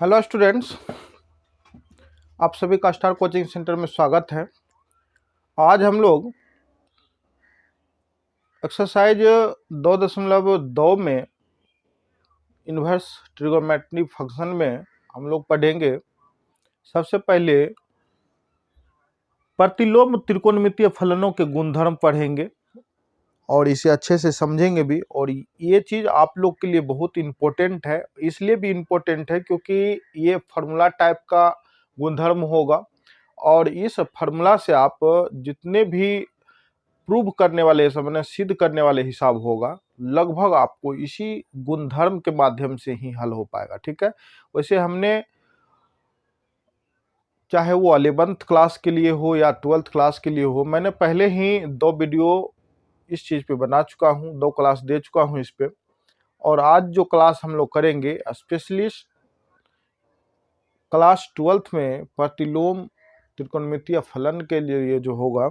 Hello students, आप सभी का स्टार कोचिंग सेंटर में स्वागत है। आज हम लोग एक्सरसाइज 2.2 में इन्वर्स ट्रिगोनोमेट्री फंक्शन में हम लोग पढ़ेंगे। सबसे पहले प्रतिलोम त्रिकोणमितीय फलनों के गुणधर्म पढ़ेंगे और इसे अच्छे से समझेंगे भी। और ये चीज़ आप लोग के लिए बहुत इम्पोर्टेंट है, इसलिए भी इम्पोर्टेंट है क्योंकि ये फार्मूला टाइप का गुणधर्म होगा और इस फार्मूला से आप जितने भी प्रूव करने वाले मैंने सिद्ध करने वाले हिसाब होगा लगभग आपको इसी गुणधर्म के माध्यम से ही हल हो पाएगा। ठीक है, वैसे हमने चाहे वो 11th क्लास के लिए हो या 12th क्लास के लिए हो, मैंने पहले ही 2 वीडियो इस चीज़ पे बना चुका हूँ, 2 क्लास दे चुका हूँ इस पे। और आज जो क्लास हम लोग करेंगे स्पेशलिस्ट क्लास 12th में प्रतिलोम त्रिकोणमितीय फलन के लिए ये जो होगा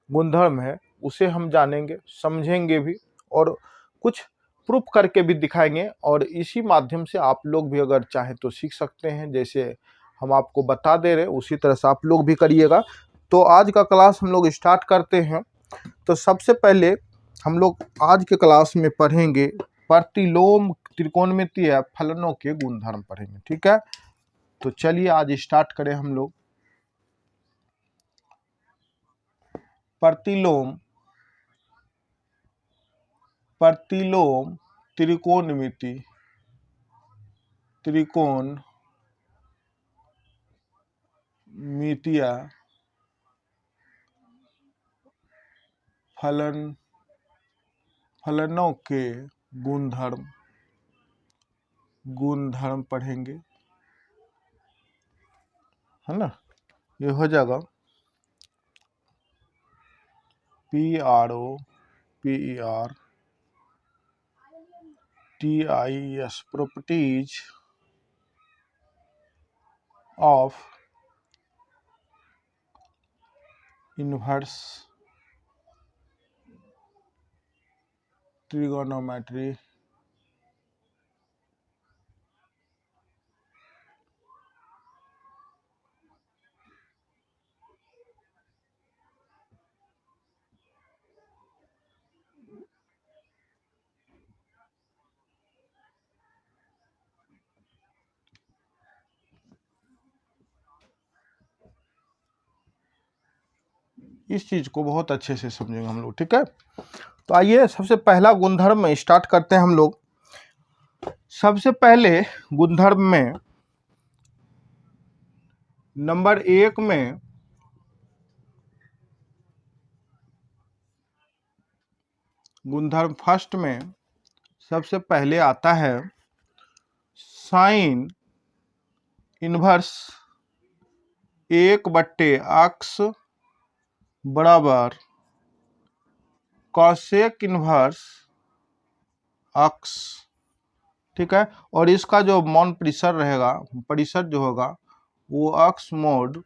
गुणधर्म है उसे हम जानेंगे, समझेंगे भी और कुछ प्रूफ करके भी दिखाएंगे। और इसी माध्यम से आप लोग भी अगर चाहे तो सीख सकते हैं, जैसे हम आपको बता दे रहे उसी तरह से आप लोग भी करिएगा। तो आज का क्लास हम लोग स्टार्ट करते हैं। तो सबसे पहले हम लोग आज के क्लास में पढ़ेंगे प्रतिलोम त्रिकोणमितीय फलनों के गुणधर्म पढ़ेंगे। ठीक है, तो चलिए आज स्टार्ट करें हम लोग। प्रतिलोम त्रिकोणमितीय फलनों के गुणधर्म पढ़ेंगे, है ना। ये हो जाएगा PROPERTIS properties of inverse trigonometry इस चीज को बहुत अच्छे से समझेंगे हम लोग। ठीक है, तो आइए सबसे पहला गुणधर्म में स्टार्ट करते हैं हम लोग। सबसे पहले गुणधर्म में नंबर 1 में गुणधर्म फर्स्ट में सबसे पहले आता है साइन इनवर्स 1/x बराबर कॉसेक इनवर्स x। ठीक है, और इसका जो मॉन परिसर रहेगा, परिसर जो होगा वो x मोड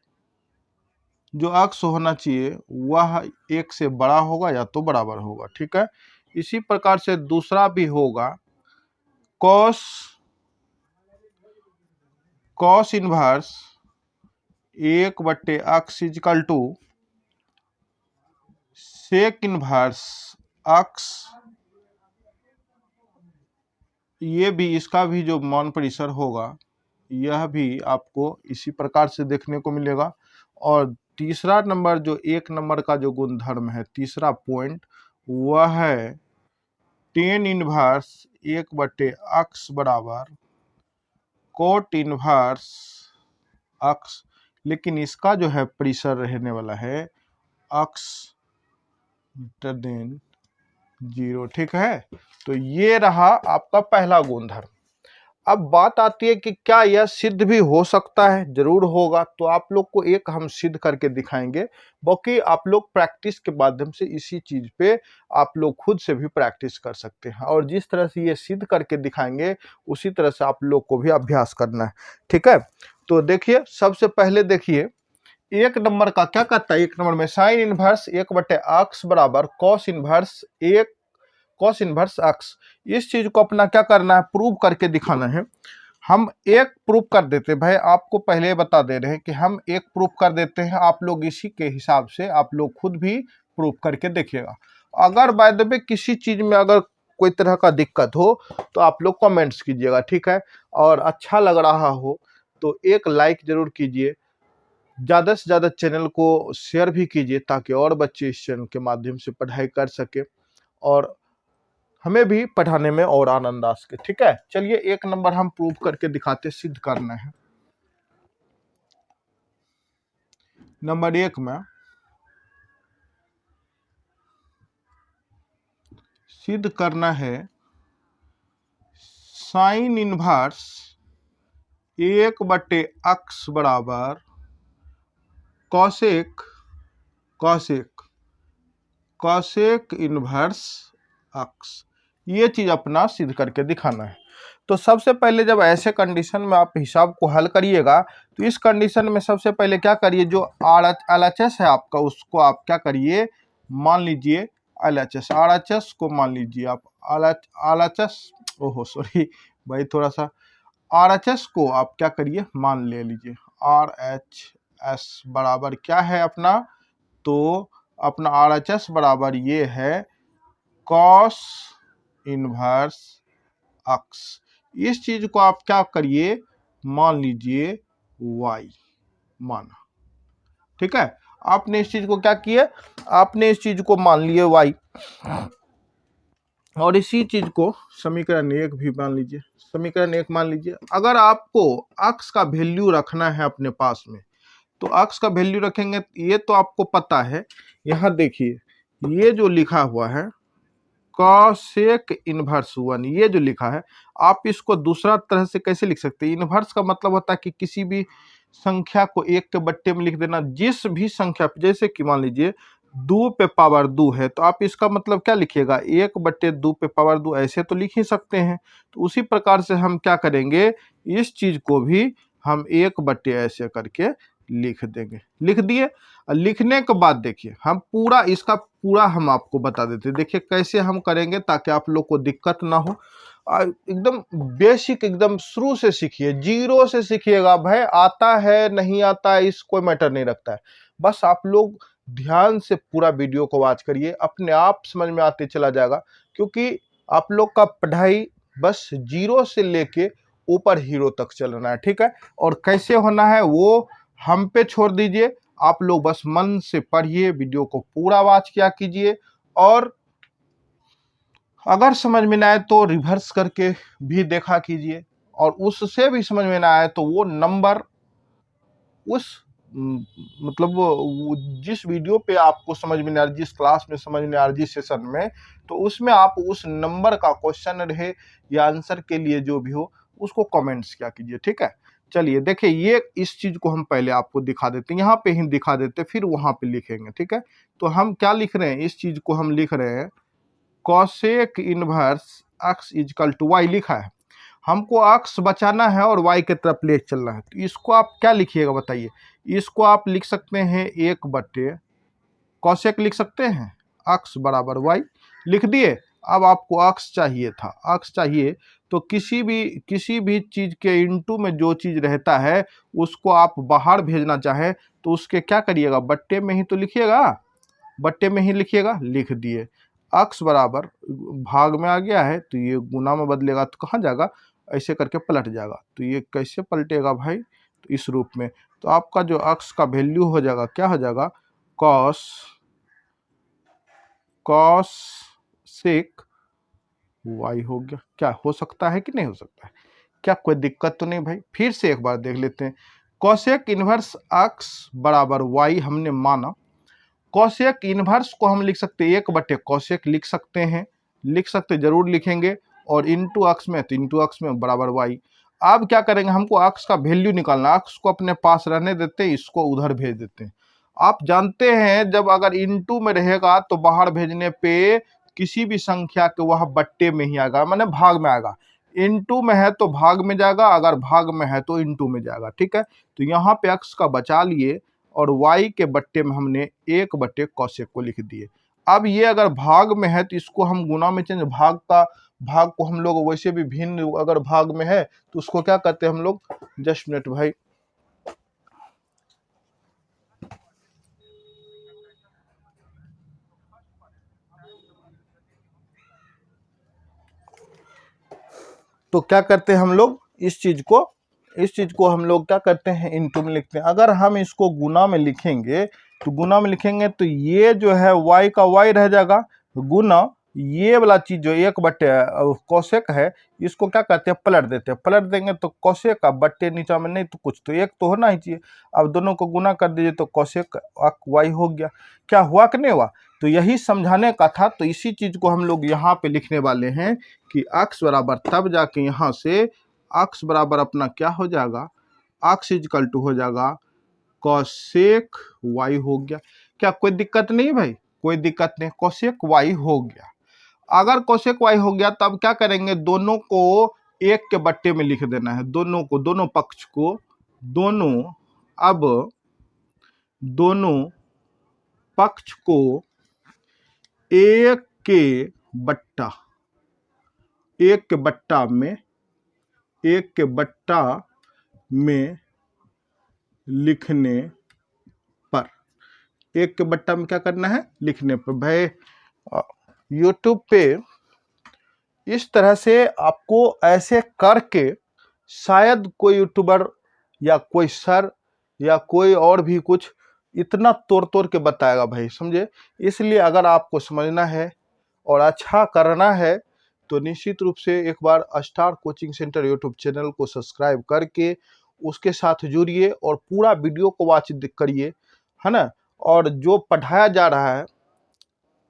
जो x होना चाहिए वह 1 से बड़ा होगा या तो बराबर होगा। ठीक है, इसी प्रकार से दूसरा भी होगा cos inverse 1/x equal to sec inverse x। ये भी, इसका भी जो मॉन परिसर होगा यह भी आपको इसी प्रकार से देखने को मिलेगा। और तीसरा नंबर जो 1 नंबर का जो गुणधर्म है, तीसरा पॉइंट, वह है टेन इनवर्स 1/x बराबर कोट इनवर्स x। लेकिन इसका जो है परिसर रहने वाला है x ग्रेटर देन 0। ठीक है, तो ये रहा आपका पहला गुणधर्म। अब बात आती है कि क्या यह सिद्ध भी हो सकता है? जरूर होगा। तो आप लोग को एक हम सिद्ध करके दिखाएंगे, बाकी आप लोग प्रैक्टिस के माध्यम से इसी चीज पे आप लोग खुद से भी प्रैक्टिस कर सकते हैं। और जिस तरह से ये सिद्ध करके दिखाएंगे उसी तरह से आप लोग को भी अभ्यास करना है। ठीक है, तो देखिए सबसे पहले देखिए 1 नंबर का क्या कहता है। 1 नंबर में साइन इनवर्स 1/x बराबर कॉस इनवर्स x। इस चीज को अपना क्या करना है, प्रूव करके दिखाना है। हम एक प्रूफ कर देते हैं भाई, आपको पहले बता दे रहे हैं कि हम एक प्रूफ कर देते हैं, आप लोग इसी के हिसाब से आप लोग खुद भी प्रूफ करके देखिएगा। अगर बाय द वे किसी चीज में अगर कोई तरह का दिक्कत हो तो आप लोग कमेंट्स कीजिएगा, ठीक है। और अच्छा लग रहा हो तो एक लाइक जरूर कीजिए, ज़्यादा से ज़्यादा चैनल को शेयर भी कीजिए ताकि और बच्चे इस चैनल के माध्यम से पढ़ाई कर सके और हमें भी पढ़ाने में और आनंद आ सके, ठीक है। चलिए एक नंबर हम प्रूव करके दिखाते, सिद्ध करना है। नंबर 1 में सिद्ध करना है साइन इनवर्स 1/x बराबर कॉसेक इनवर्स x, ये चीज अपना सिद्ध करके दिखाना है। तो सबसे पहले जब ऐसे कंडीशन में आप हिसाब को हल करिएगा तो इस कंडीशन में सबसे पहले क्या करिए, जो LHS है आपका उसको आप क्या करिए, मान लीजिए RHS को मान लीजिए आप LHS, ओहो सॉरी भाई, थोड़ा सा RHS को आप क्या करिए, मान ले लीजिए। RHS बराबर क्या है अपना, तो अपना RHS बराबर ये है कॉस इनवर्स x। इस चीज को आप क्या करिए, मान लीजिए y माना, ठीक है। आपने इस चीज को क्या किया, आपने इस चीज को मान लिए y, और इसी चीज को समीकरण 1 भी मान लीजिए, समीकरण 1 मान लीजिए। अगर आपको x का वैल्यू रखना है अपने पास में तो x का वैल्यू रखेंगे, ये तो आपको पता है। यहाँ देखिए ये जो लिखा हुआ है कॉसेक इनवर्स 1, ये जो लिखा है, आप इसको दूसरा तरह से कैसे लिख सकते हैं। इनवर्स का मतलब होता है कि किसी भी संख्या को 1 के बट्टे में लिख देना, जिस भी संख्या, जैसे कि मान लीजिए 2 पे पावर 2 है तो आप इसका मतलब क्या लिखिएगा, 1/2 पे पावर 2, ऐसे तो लिख ही सकते हैं। तो उसी प्रकार से हम क्या करेंगे, इस चीज को भी हम 1 ऐसे करके लिख देंगे। लिख दिए, और लिखने के बाद देखिए हम पूरा इसका पूरा हम आपको बता देते हैं। देखिए कैसे हम करेंगे ताकि आप लोग को दिक्कत ना हो। एकदम बेसिक, एकदम शुरू से सीखिए, जीरो से सीखिएगा भाई। आता है नहीं आता है इस कोई मैटर नहीं रखता है, बस आप लोग ध्यान से पूरा वीडियो को वॉच करिए, अपने आप समझ में आते चला जाएगा। क्योंकि आप लोग का पढ़ाई बस जीरो से लेके ऊपर हीरो तक चलना है, ठीक है। और कैसे होना है वो हम पे छोड़ दीजिए, आप लोग बस मन से पढ़िए, वीडियो को पूरा वॉच किया कीजिए, और अगर समझ में ना आए तो रिवर्स करके भी देखा कीजिए, और उससे भी समझ में ना आए तो वो नंबर उस मतलब वो जिस वीडियो पे आपको समझ में नहीं आ रहा, जिस क्लास में समझ में आ रहा, जिस सेशन में, तो उसमें आप उस नंबर का क्वेश्चन रहे या आंसर के लिए जो भी हो उसको कमेंट्स क्या कीजिए, ठीक है। चलिए देखिए, ये इस चीज को हम पहले आपको दिखा देते हैं, यहाँ पे ही दिखा देते फिर वहां पे लिखेंगे, ठीक है। तो हम क्या लिख रहे हैं, इस चीज को हम लिख रहे हैं cosec inverse x equal to y लिखा है। हमको x बचाना है और y की तरफ ले चलना है, तो इसको आप क्या लिखिएगा बताइए। इसको आप लिख सकते हैं 1/, कॉसेक लिख सकते हैं, x बराबर y लिख दिए। अब आपको x चाहिए था, x चाहिए तो किसी भी चीज के इनटू में जो चीज रहता है उसको आप बाहर भेजना चाहे तो उसके क्या करिएगा, बट्टे में ही तो लिखिएगा, बट्टे में ही लिखिएगा। लिख दिए, x बराबर भाग में आ गया है तो ये गुना में बदलेगा तो कहाँ जाएगा, ऐसे करके पलट जाएगा। तो ये कैसे पलटेगा भाई, तो इस रूप में। तो आपका जो x का वैल्यू हो जाएगा, क्या हो जाएगा, कॉस सेक y हो गया। क्या हो सकता है कि नहीं हो सकता है, क्या कोई दिक्कत तो नहीं भाई। फिर से एक बार देख लेते हैं, कॉसेक इनवर्स x बराबर y हमने माना। कॉसेक इनवर्स को हम लिख सकते हैं 1/, कॉसेक लिख सकते हैं, लिख सकते जरूर लिखेंगे, और इंटू एक्स में तो इंटू एक्स में बराबर वाई। अब क्या करेंगे, हमको एक्स का वैल्यू निकालना, एक्स को अपने पास रहने देते हैं, इसको उधर भेज देते हैं। आप जानते हैं जब अगर इंटू में रहेगा तो बाहर भेजने पे किसी भी संख्या के वह बट्टे में ही आएगा, माने भाग में आएगा। इंटू में है तो भाग में जाएगा, अगर भाग में है तो इंटू में जाएगा, ठीक है। तो यहाँ पे एक्स का बचा लिए और y के बट्टे में हमने 1/, कॉसेक को लिख दिए। अब ये अगर भाग में है तो इसको हम गुना में चेंज, भाग का भाग को हम लोग वैसे भी भिन्न अगर भाग में है तो उसको क्या कहते हैं हम लोग, जस्ट मिनट भाई, तो क्या करते हैं हम लोग इस चीज को हम लोग क्या करते हैं, इनटू में लिखते हैं। अगर हम इसको गुना में लिखेंगे तो गुना में लिखेंगे तो ये जो है y का y रह जाएगा, गुना ये वाला चीज जो 1 बटे कोसेक है इसको क्या कहते हैं, पलट देते हैं। पलट देंगे तो कोसेक का बट्टे नीचे में नहीं तो कुछ तो एक तो होना ही चाहिए। अब दोनों को गुना कर दीजिए तो कोसेक y हो गया। क्या हुआ कि नहीं हुआ? तो यही समझाने का था। तो इसी चीज को हम लोग यहाँ पे लिखने वाले हैं कि अक्स बराबर, तब जाके यहाँ से अक्स बराबर अपना क्या हो जाएगा, अक्स इजकल टू हो जाएगा कोसेक वाई हो गया। क्या कोई दिक्कत नहीं भाई? कोई दिक्कत नहीं, कोसेक वाई हो गया। अगर कोसेक वाई हो गया तब क्या करेंगे, दोनों को 1 के बट्टे में लिख देना है, दोनों को, दोनों पक्ष को, अब दोनों पक्ष को 1 के बट्टा में लिखने पर, 1 के बट्टा में क्या करना है, लिखने पर। भाई YouTube पे इस तरह से आपको ऐसे करके शायद कोई यूट्यूबर या कोई सर या कोई और भी कुछ इतना तोड़ तोड़ के बताएगा भाई, समझे। इसलिए अगर आपको समझना है और अच्छा करना है तो निश्चित रूप से एक बार star coaching centre YouTube channel को सब्सक्राइब करके उसके साथ जुड़िए और पूरा वीडियो को वॉच करिए, है ना। और जो पढ़ाया जा रहा है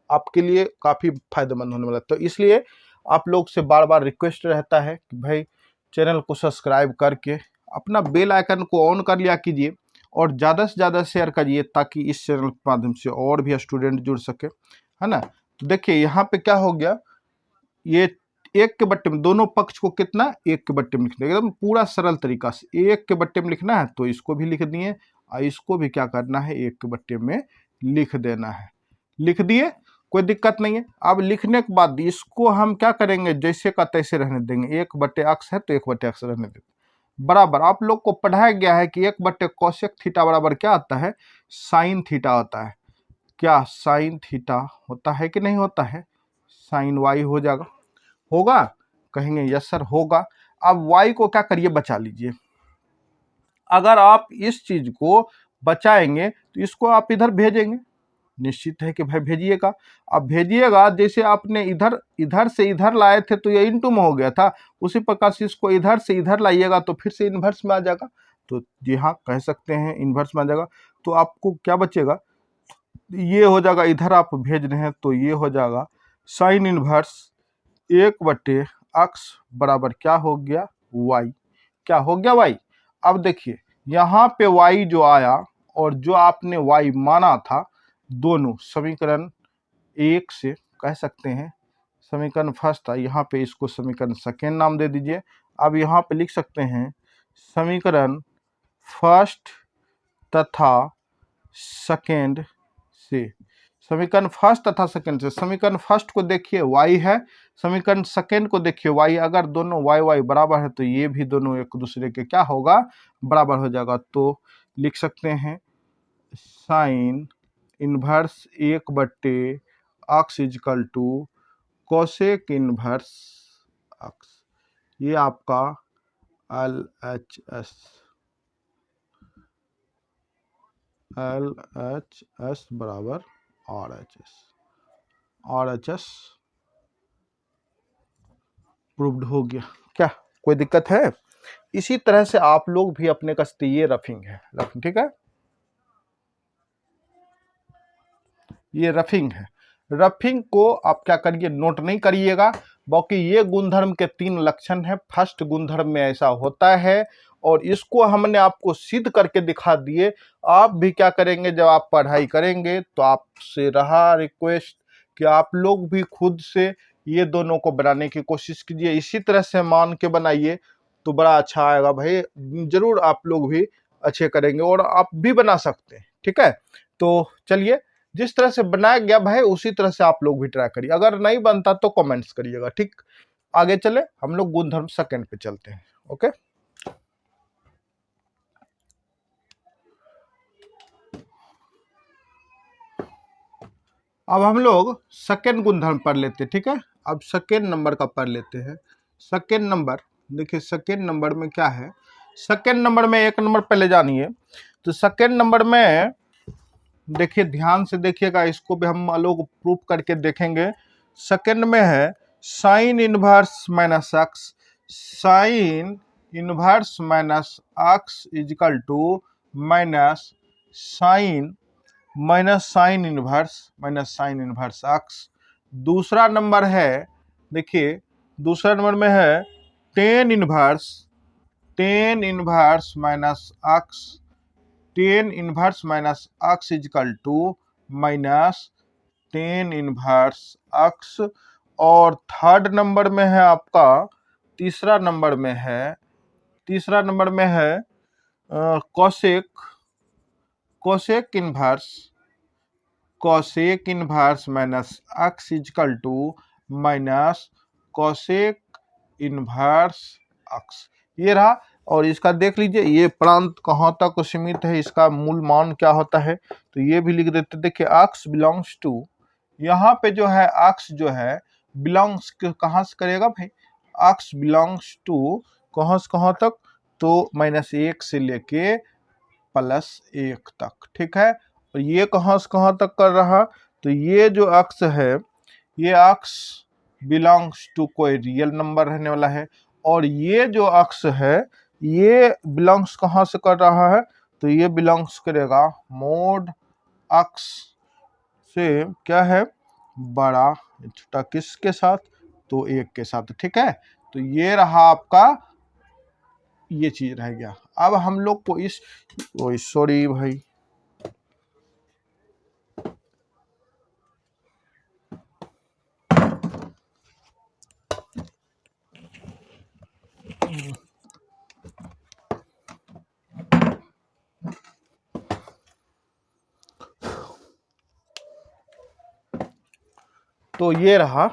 आपके लिए काफ़ी फायदेमंद होने वाला है। तो इसलिए आप लोग से बार बार रिक्वेस्ट रहता है कि भाई चैनल को सब्सक्राइब करके अपना बेल आइकन को ऑन कर लिया कीजिए और ज़्यादा से ज़्यादा शेयर करिए ताकि इस चैनल के माध्यम से और भी स्टूडेंट जुड़ सके, है ना। तो देखिए यहाँ पे क्या हो गया, ये 1 के बट्टे में दोनों पक्ष को कितना, 1 के बट्टे में लिखना, एकदम पूरा सरल तरीका से 1 के बट्टे में लिखना है। तो इसको भी लिख दिए और इसको भी क्या करना है, 1 के बट्टे में लिख देना है। लिख दिए, कोई दिक्कत नहीं है। अब लिखने के बाद इसको हम क्या करेंगे, जैसे का तैसे रहने देंगे। 1/x है तो 1/x रहने देंगे। बराबर आप लोग को पढ़ाया गया है कि 1/कोसेक थीटा बराबर क्या आता है, साइन थीटा होता है। क्या साइन थीटा होता है कि नहीं होता है? साइन वाई हो जाएगा, होगा, कहेंगे यस सर होगा। अब वाई को क्या करिए, बचा लीजिए। अगर आप इस चीज को बचाएंगे तो इसको आप इधर भेजेंगे, निश्चित है कि भाई भेजिएगा। अब भेजिएगा, जैसे आपने इधर से इधर लाए थे तो ये इनटू में हो गया था, उसी प्रकार से इसको इधर से इधर लाइएगा तो फिर से इन्वर्स में आ जाएगा। तो जी हाँ, कह सकते हैं इन्वर्स में आ जाएगा। तो आपको क्या बचेगा, ये हो जाएगा, इधर आप भेज रहे हैं तो ये हो जाएगा साइन इन्वर्स 1/x बराबर क्या हो गया, y। क्या हो गया, y। अब देखिए यहाँ पे y जो आया और जो आपने y माना था, दोनों समीकरण 1 से कह सकते हैं, समीकरण फर्स्ट था, यहाँ पे इसको समीकरण सेकेंड नाम दे दीजिए। अब यहाँ पे लिख सकते हैं समीकरण फर्स्ट तथा सेकेंड से, समीकरण फर्स्ट तथा सेकेंड से। समीकरण फर्स्ट को देखिए y है, समीकरण सेकेंड को देखिए y। अगर दोनों y बराबर है तो ये भी दोनों एक दूसरे के क्या होगा, बराबर हो जाएगा। तो लिख सकते हैं sine inverse 1/x equal to cosec inverse x। ये आपका LHS बराबर RHS प्रूव्ड हो गया। क्या कोई दिक्कत है? इसी तरह से आप लोग भी अपने कसते, ये रफिंग है, रफिंग, ठीक है, ये रफिंग है। रफिंग को आप क्या करिए, नोट नहीं करिएगा। बाकी ये गुणधर्म के 3 लक्षण है। फर्स्ट गुणधर्म में ऐसा होता है और इसको हमने आपको सिद्ध करके दिखा दिए। आप भी क्या करेंगे, जब आप पढ़ाई करेंगे तो आपसे रहा रिक्वेस्ट कि आप लोग भी खुद से ये दोनों को बनाने की कोशिश कीजिए। इसी तरह से मान के बनाइए तो बड़ा अच्छा आएगा भाई, जरूर आप लोग भी अच्छे करेंगे और आप भी बना सकते हैं, ठीक है। तो चलिए, जिस तरह से बनाया गया भाई उसी तरह से आप लोग भी ट्राई करिए। अगर नहीं बनता तो कमेंट्स करिएगा, ठीक। आगे चले, हम लोग गुणधर्म सेकंड पे चलते हैं। ओके, अब हम लोग सेकंड गुणधर्म पढ़ लेते हैं। ठीक है, अब सेकंड नंबर का पढ़ लेते हैं। सेकंड नंबर, देखिए सेकंड नंबर में क्या है। सेकंड नंबर में एक नंबर पहले जानिए। तो सेकंड नंबर में देखिए, ध्यान से देखिएगा, इसको भी हम लोग प्रूफ करके देखेंगे। सेकंड में है sine inverse minus x. Sine inverse minus x equal to minus sine sine inverse x. दूसरा नंबर है, देखिए दूसरा नंबर में है tan inverse minus x. Tan inverse minus x equal to minus tan inverse x. और third number में है आपका, तीसरा नंबर में है cosec inverse minus x equal to minus cosec inverse x. ये रहा। और इसका देख लीजिए, ये प्रांत कहाँ तक सीमित है, इसका मूल मान क्या होता है, तो ये भी लिख देते। देखिए एक्स बिलोंग्स टू, यहाँ पे जो है एक्स जो है बिलोंग्स कहाँ से करेगा भाई, एक्स बिलोंग्स टू कहाँ से कहाँ तक, तो -1 से लेके +1 तक। ठीक है, और ये कहाँ से कहाँ तक कर रहा, तो ये जो एक्स है, ये एक्स बिलोंग्स टू कोई रियल नंबर रहने वाला है। और ये जो एक्स है, ये बिलोंग्स कहाँ से कर रहा है, तो ये बिलोंग्स करेगा मोड एक्स से क्या है, बड़ा छोटा किसके साथ, तो 1 के साथ। ठीक है, तो ये रहा आपका, ये चीज रह गया। अब हम लोग को इस, सॉरी भाई, तो ये रहा।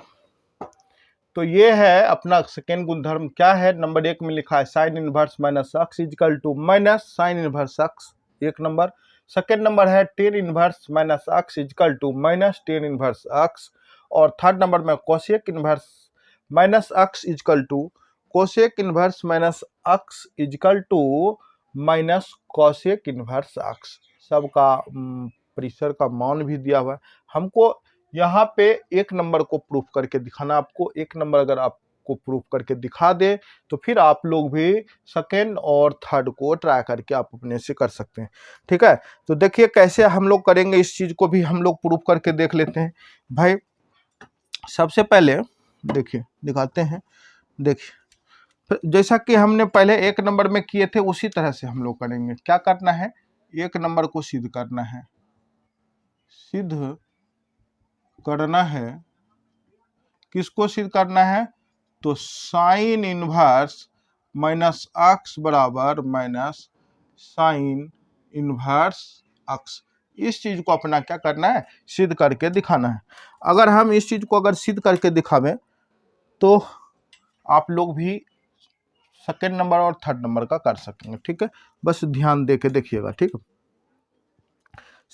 तो ये है अपना सेकेंड गुणधर्म। क्या है, नंबर 1 में लिखा है sine inverse minus x equal to minus sine inverse x, एक नंबर। सेकेंड नंबर है tan inverse minus x equal to minus tan inverse x. और थर्ड नंबर में cosec inverse minus x equal to cosec inverse minus x equal to minus cosec inverse x. सबका परिसर का मान भी दिया हुआ है। हमको यहाँ पे एक नंबर को प्रूफ करके दिखाना। आपको एक नंबर अगर आपको प्रूफ करके दिखा दे, तो फिर आप लोग भी सेकेंड और थर्ड को ट्राई करके आप अपने से कर सकते हैं। ठीक है, तो देखिए कैसे हम लोग करेंगे, इस चीज को भी हम लोग प्रूफ करके देख लेते हैं भाई। सबसे पहले देखिए, दिखाते हैं। देखिए, जैसा कि हमने पहले एक नंबर में किए थे, उसी तरह से हम लोग करेंगे। क्या करना है, एक नंबर को सिद्ध करना है। सिद्ध करना है, किसको सिद्ध करना है, तो साइन इनवर्स माइनस एक्स बराबर माइनस साइन इनवर्स एक्स। इस चीज को अपना क्या करना है, सिद्ध करके दिखाना है। अगर हम इस चीज को अगर सिद्ध करके दिखावें, तो आप लोग भी सेकेंड नंबर और थर्ड नंबर का कर सकेंगे। ठीक है, बस ध्यान दे के देखिएगा। ठीक है,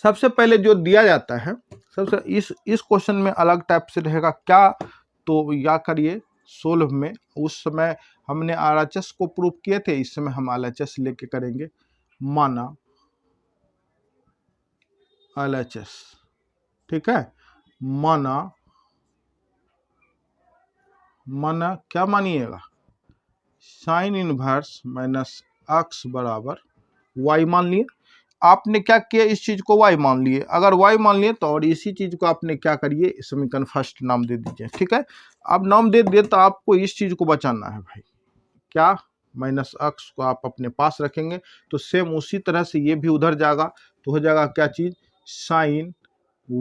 सबसे पहले जो दिया जाता है, सबसे इस क्वेश्चन में अलग टाइप से रहेगा क्या, तो या करिए सोल्व में। उस समय हमने RHS को प्रूव किए थे, इस समय हम LHS लेके करेंगे। माना LHS, ठीक है, माना क्या मानिएगा, साइन इनवर्स माइनस एक्स बराबर y मान लिए। आपने क्या किया, इस चीज को y मान लिए। अगर y मान लिए तो, और इसी चीज को आपने क्या करिए, समीकरण फर्स्ट नाम दे दीजिए। ठीक है, अब नाम दे दिए तो आपको इस चीज को बचाना है भाई। क्या, माइनस एक्स को आप अपने पास रखेंगे, तो सेम उसी तरह से ये भी उधर जाएगा, तो हो जाएगा क्या चीज, साइन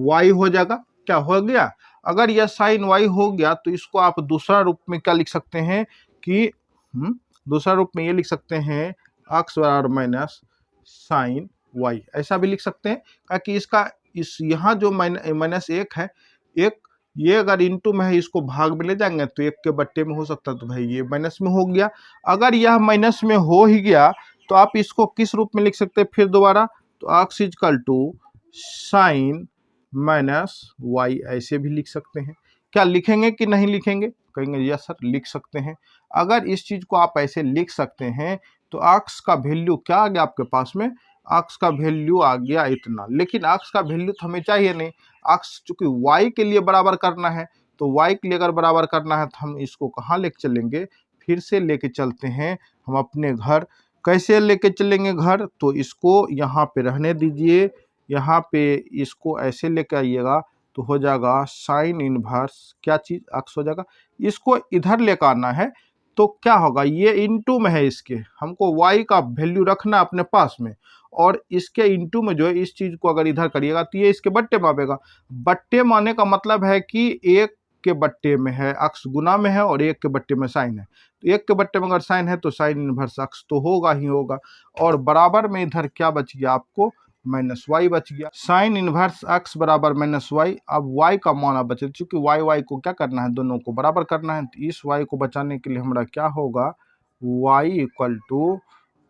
y हो जाएगा। क्या हो गया, अगर यह साइन y हो गया, तो इसको आप दूसरा रूप में क्या लिख सकते हैं कि दूसरा रूप में ये लिख सकते हैं एक्स बराबर माइनस साइन y, ऐसा भी लिख सकते हैं। ताकि इसका इस यहाँ जो -1 है, एक ये अगर इंटू में है, इसको भाग में ले जाएंगे तो 1 के बट्टे में हो सकता है, तो भाई ये माइनस में हो गया। अगर यह माइनस में हो ही गया तो आप इसको किस रूप में लिख सकते हैं फिर दोबारा, तो x equal to sine minus y, ऐसे भी लिख सकते हैं। क्या लिखेंगे कि नहीं लिखेंगे, कहेंगे यस सर लिख सकते हैं। अगर इस चीज को आप ऐसे लिख सकते हैं तो x का वैल्यू क्या आ गया आपके पास में, x का वैल्यू आ गया इतना। लेकिन x का वैल्यू तो हमें चाहिए नहीं, x चूंकि y के लिए बराबर करना है, तो y के लिए अगर बराबर करना है तो हम इसको कहाँ लेके चलेंगे, फिर से लेके चलते हैं हम अपने घर। कैसे लेके चलेंगे घर, तो इसको यहाँ पे रहने दीजिए, यहाँ पे इसको ऐसे लेके आइएगा तो हो जाएगा साइन इनवर्स क्या चीज x हो जाएगा। इसको इधर लेकर आना है तो क्या होगा, ये इनटू में है, इसके हमको y का वैल्यू रखना अपने पास में, और इसके इनटू में जो है इस चीज को अगर इधर करिएगा तो ये इसके बट्टे में आएगा। बट्टे में आने का मतलब है कि 1 के बट्टे में है x गुना में है और 1 के बट्टे में साइन है, तो 1 के बट्टे में अगर साइन है तो साइन इनवर्स x तो होगा ही होगा। और बराबर में इधर क्या बच गया आपको, माइनस वाई बच गया। साइन इनवर्स x बराबर माइनस वाई। अब y का मान अब बचे, चूंकि y को क्या करना है, दोनों को बराबर करना है, तो इस y को बचाने के लिए हमारा क्या होगा, y equal to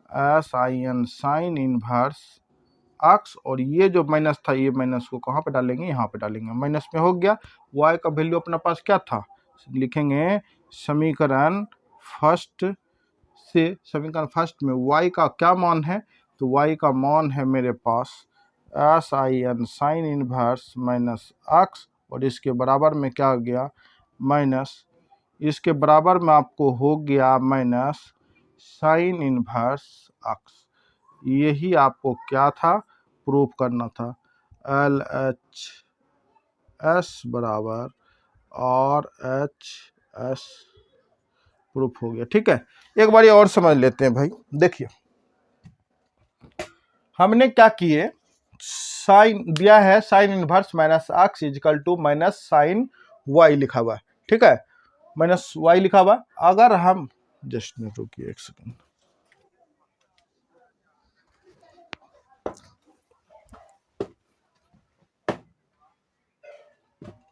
S I N sine inverse x, और ये जो माइनस था ये माइनस को कहाँ पे डालेंगे, यहाँ पे डालेंगे, माइनस में हो गया। y का वैल्यू अपने पास क्या था, लिखेंगे समीकरण फर्स्ट से, समीकरण फर्स्ट में y का क्या मान है, तो y का मान है मेरे पास S I N sine inverse minus x, और इसके बराबर में क्या हो गया माइनस, इसके बराबर में आपको हो गया माइनस साइन इनवर्स x। यही आपको क्या था, प्रूफ करना था। एल एच एस बराबर और एच एस प्रूफ हो गया। ठीक है, एक बार और समझ लेते हैं भाई। देखिए हमने क्या किए, साइन दिया है sine inverse minus x equal to minus sine y लिखा हुआ है, ठीक है, माइनस वाई लिखा हुआ। अगर हम जस्ट रुकिए एक सेकंड,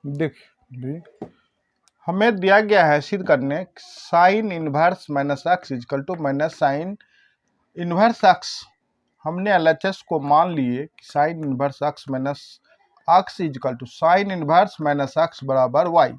देखिए हमें दिया गया है सिद्ध करने sine inverse minus x equal to minus sine inverse x। हमने एलएचएस को मान लिए कि sine inverse x minus x equal to sine inverse minus x बराबर y।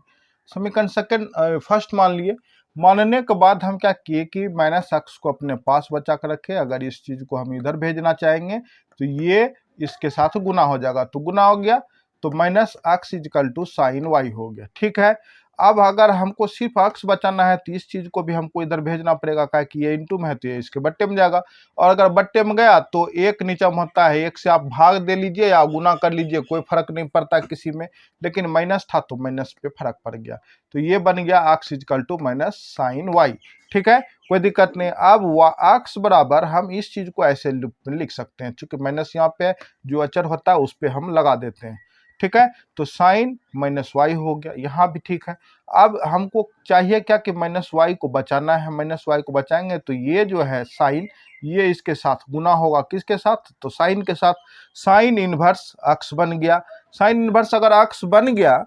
समीकरण सेकंड फर्स्ट मान लिए। मानने के बाद हम क्या किए कि माइनस x को अपने पास बचा कर रखे, अगर इस चीज को हम इधर भेजना चाहेंगे तो ये इसके साथ गुना हो जाएगा, तो गुना हो गया तो minus x equal to sine y हो गया। ठीक है, अब अगर हमको सिर्फ x बचाना है तो इस चीज को भी हमको इधर भेजना पड़ेगा, क्या कि ये इंटू में है तो ये इसके बट्टे में जाएगा, और अगर बट्टे में गया तो एक नीचे में होता है, एक से आप भाग दे लीजिए या गुना कर लीजिए, कोई फर्क नहीं पड़ता किसी में, लेकिन माइनस था तो माइनस पे फर्क पड़ गया, तो ये बन गया x equal to minus sine y. ठीक है, कोई दिक्कत नहीं। अब x बराबर हम इस चीज को ऐसे लिख सकते हैं, चूंकि माइनस यहाँ पे जो अचर होता है उस पर हम लगा देते हैं। ठीक है, तो साइन माइनस वाई हो गया, यहाँ भी ठीक है। अब हमको चाहिए क्या कि माइनस वाई को बचाना है, माइनस वाई को बचाएंगे तो ये जो है साइन, ये इसके साथ गुना होगा, किसके साथ, तो साइन के साथ, साइन इनवर्स x बन गया। साइन इनवर्स अगर x बन गया,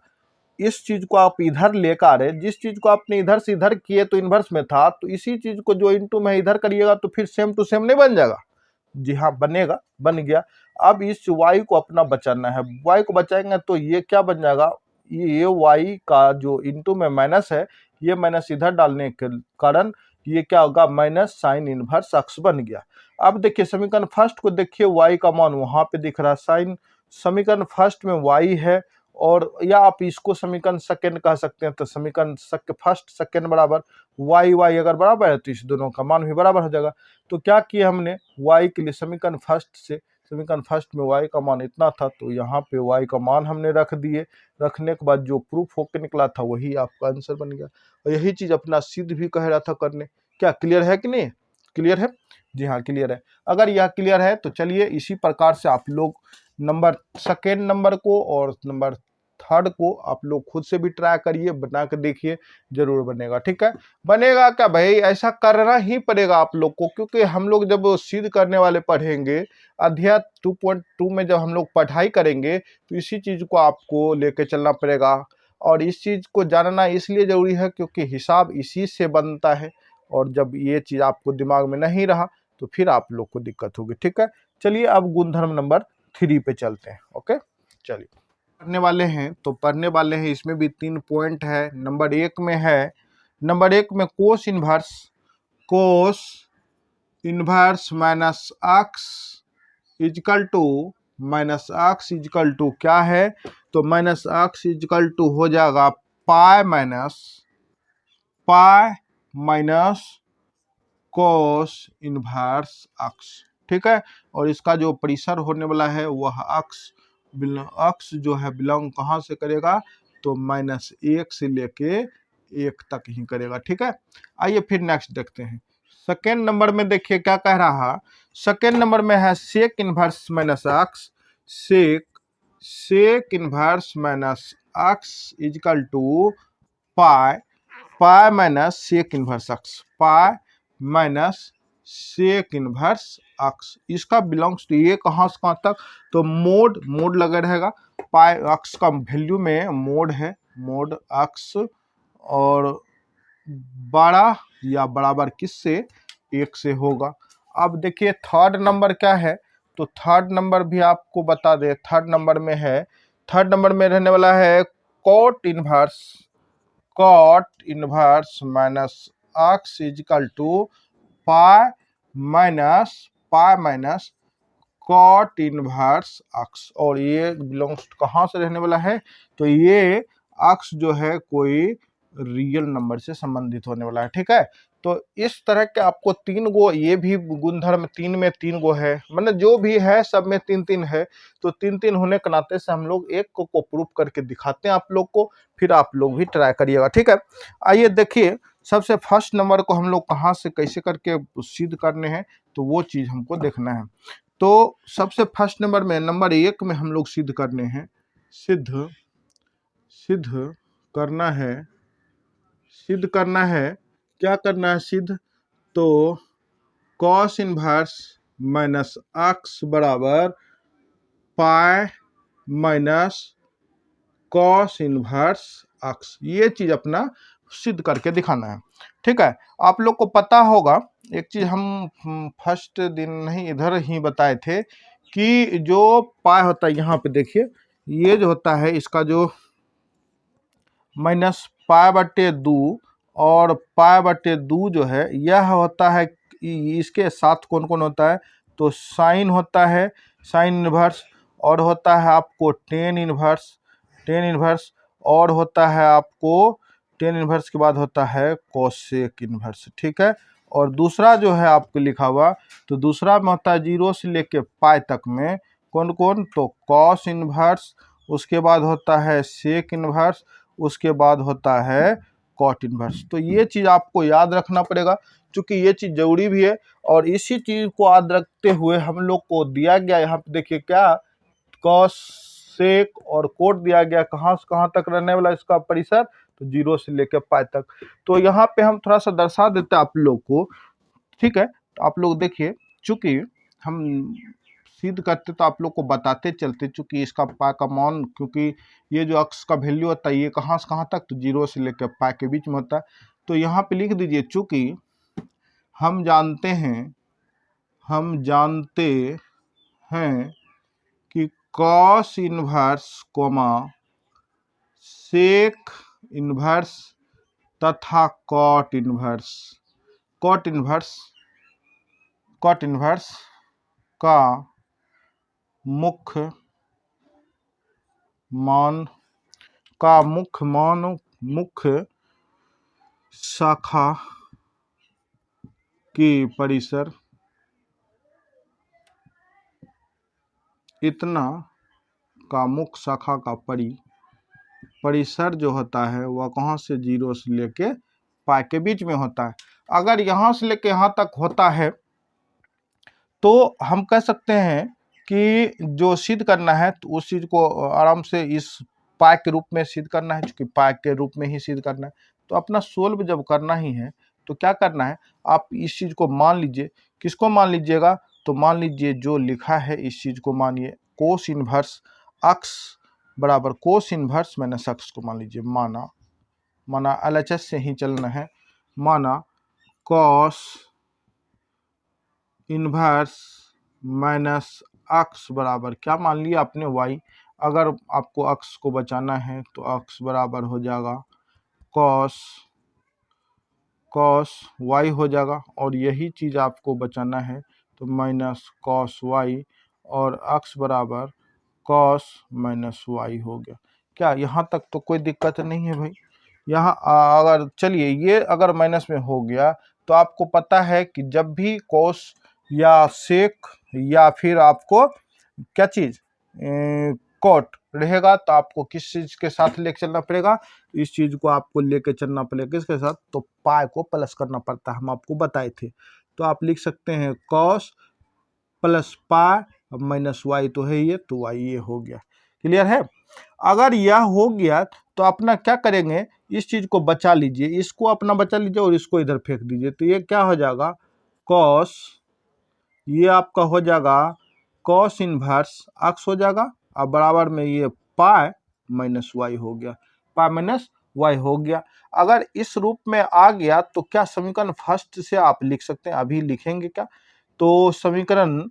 इस चीज को आप इधर लेकर आ रहे, जिस चीज को आपने इधर से इधर किए तो इनवर्स में था, तो इसी चीज को जो इंटू में इधर करिएगा तो फिर सेम टू सेम नहीं बन जाएगा, जी हाँ बनेगा, बन गया। अब इस y को अपना बचाना है, y को बचाएंगे तो ये क्या बन जाएगा, ये y का जो इंटू में माइनस है, ये माइनस इधर डालने के कारण ये क्या होगा, माइनस साइन इनवर्स x बन गया। अब देखिए समीकरण फर्स्ट को देखिए, y का मान वहां पे दिख रहा है, साइन समीकरण फर्स्ट में y है, और या आप इसको समीकरण सेकंड कह सकते हैं, तो समीकरण फर्स्ट सेकंड बराबर y अगर बराबर है तो इस दोनों का मान भी बराबर हो जाएगा। तो क्या किया हमने, y के लिए समीकरण फर्स्ट से, समीकरण फर्स्ट में y का मान इतना था तो यहाँ पे y का मान हमने रख दिए, रखने के बाद जो प्रूफ होकर निकला था वही आपका आंसर बन गया। और यही चीज अपना सिद्ध भी कह रहा था करने। क्या क्लियर है कि नहीं, क्लियर है, जी हाँ क्लियर है। अगर यह क्लियर है तो चलिए इसी प्रकार से आप लोग नंबर सेकेंड नंबर को और नंबर थर्ड को आप लोग खुद से भी ट्राई करिए, बना कर देखिए, जरूर बनेगा। ठीक है, बनेगा क्या भाई, ऐसा करना ही पड़ेगा आप लोग को, क्योंकि हम लोग जब सिद्ध करने वाले पढ़ेंगे, अध्याय 2.2 में जब हम लोग पढ़ाई करेंगे तो इसी चीज को आपको लेके चलना पड़ेगा। और इस चीज़ को जानना इसलिए ज़रूरी है क्योंकि हिसाब इसी से बनता है, और जब ये चीज़ आपको दिमाग में नहीं रहा तो फिर आप लोग को दिक्कत होगी। ठीक है, चलिए अब गुणधर्म नंबर 3 पे चलते हैं। ओके, चलिए पढ़ने वाले हैं तो पढ़ने वाले हैं, इसमें भी 3 पॉइंट है। नंबर 1 में है, नंबर 1 में cos inverse minus x equal to क्या है, तो माइनस अक्स इजकल टू हो जाएगा पाई माइनस कोस इनवर्स अक्स। ठीक है, और इसका जो परिसर होने वाला है वह अक्स जो है बिलोंग कहाँ से करेगा, तो -1 से लेके 1 तक ही करेगा। ठीक है, आइए फिर नेक्स्ट देखते हैं। सेकेंड नंबर में देखिए क्या कह रहा, सेकेंड नंबर में है sec inverse minus x, sec inverse minus x equal to pi minus sec inverse x, pi minus sec inverse x. इसका बिलोंग्स टू ये कहाँ से कहाँ तक, तो मोड लगा रहेगा। पाई अक्स का वैल्यू में मोड है, मोड अक्स और बड़ा या बराबर किससे, 1 से होगा। अब देखिए थर्ड नंबर क्या है, तो थर्ड नंबर भी आपको बता दे। थर्ड नंबर में है, थर्ड नंबर में रहने वाला है cot inverse minus x equal to pi minus cot inverse x, और ये बिलोंग्स कहाँ से रहने वाला है, तो ये अक्स जो है कोई रियल नंबर से संबंधित होने वाला है। ठीक है, तो इस तरह के आपको 3 गो, ये भी गुणधर्म 3 में 3 गो है, मतलब जो भी है सब में 3-3 है, तो 3-3 होने के नाते से हम लोग एक को प्रूफ करके दिखाते हैं आप लोग को, फिर आप लोग भी ट्राई करिएगा। ठीक है, आइए देखिए सबसे फर्स्ट नंबर को हम लोग कहाँ से कैसे करके सिद्ध करने हैं, तो वो चीज़ हमको देखना है। तो सबसे फर्स्ट नंबर में, नंबर 1 में हम लोग सिद्ध करने हैं, सिद्ध करना है, क्या करना है सिद्ध, तो कॉस इनवर्स माइनस अक्स बराबर पाई माइनस कॉस इनवर्स अक्स, ये चीज अपना सिद्ध करके दिखाना है। ठीक है, आप लोग को पता होगा एक चीज हम फर्स्ट दिन नहीं इधर ही बताए थे कि जो पाई होता है, यहाँ पे देखिए ये जो होता है इसका जो -π/2 और π/2 जो है यह होता है, इसके साथ कौन कौन होता है, तो साइन होता है, साइन इनवर्स, और होता है आपको टेन इनवर्स, और होता है आपको टेन इनवर्स के बाद होता है कोसेक इनवर्स। ठीक है, और दूसरा जो है आपको लिखा हुआ, तो दूसरा में होता है 0 से लेके पाई तक में कौन कौन, तो कॉस इनवर्स, उसके बाद होता है सेक इनवर्स, उसके बाद होता है कॉट इनवर्स। तो ये चीज़ आपको याद रखना पड़ेगा क्योंकि ये चीज़ जरूरी भी है, और इसी चीज़ को याद रखते हुए हम लोग को दिया गया, यहाँ पे देखिए क्या कॉस सेक और कोट दिया गया, कहाँ से कहाँ तक रहने वाला इसका परिसर, तो 0 से लेकर पाई तक। तो यहाँ पे हम थोड़ा सा दर्शा देते हैं आप लोग को। ठीक है, तो आप लोग देखिए, चूंकि हम सिद्ध करते तो आप लोग को बताते चलते, चूंकि इसका पाई का मान, क्योंकि ये जो अक्स का वैल्यू होता है ये कहाँ से कहाँ तक, तो 0 से लेकर पाई के बीच में होता है। तो यहाँ पे लिख दीजिए, चूंकि हम जानते हैं कि कॉस इनवर्स सेक इनवर्स तथा कॉट इनवर्स का मुख्य शाखा की परिसर इतना का मुख्य शाखा का परिसर जो होता है वह कहाँ से 0 से लेके पाई के बीच में होता है। अगर यहाँ से लेके यहाँ तक होता है तो हम कह सकते हैं कि जो सिद्ध करना है तो उस चीज़ को आराम से इस पाई के रूप में सिद्ध करना है, क्योंकि पाई के रूप में ही सिद्ध करना है। तो अपना सोल्व जब करना ही है तो क्या करना है, आप इस चीज़ को मान लीजिए। किसको मान लीजिएगा, तो मान लीजिए जो लिखा है इस चीज़ को मानिए, कोस इनवर्स अक्स बराबर कोस इनवर्स माइनस एक्स को मान लीजिए, माना एलएचएस से ही चलना है, माना कॉस इनवर्स माइनस एक्स बराबर क्या मान लिया आपने, वाई। अगर आपको एक्स को बचाना है तो एक्स बराबर हो जाएगा कॉस वाई हो जाएगा, और यही चीज़ आपको बचाना है तो माइनस कॉस वाई, और एक्स बराबर कॉस माइनस वाई हो गया। क्या यहाँ तक तो कोई दिक्कत नहीं है भाई। यहाँ अगर चलिए ये अगर माइनस में हो गया तो आपको पता है कि जब भी कॉस या सेक या फिर आपको क्या चीज कॉट रहेगा तो आपको किस चीज के साथ लेके चलना पड़ेगा, इस चीज को आपको लेके चलना पड़ेगा किसके साथ, तो पाई को प्लस करना पड़ता है, हम आपको बताए थे। तो आप लिख सकते हैं cos plus pi minus y, तो है ये, तो वाई ये हो गया। क्लियर है। अगर यह हो गया तो अपना क्या करेंगे, इस चीज को बचा लीजिए, इसको अपना बचा लीजिए और इसको इधर फेंक दीजिए, तो ये क्या हो जाएगा कॉस, ये आपका हो जाएगा कॉस इनवर्स एक्स हो जाएगा, और बराबर में ये पाई माइनस वाई हो गया, पाई माइनस वाई हो गया। अगर इस रूप में आ गया तो क्या समीकरण फर्स्ट से आप लिख सकते हैं, अभी लिखेंगे क्या, तो समीकरण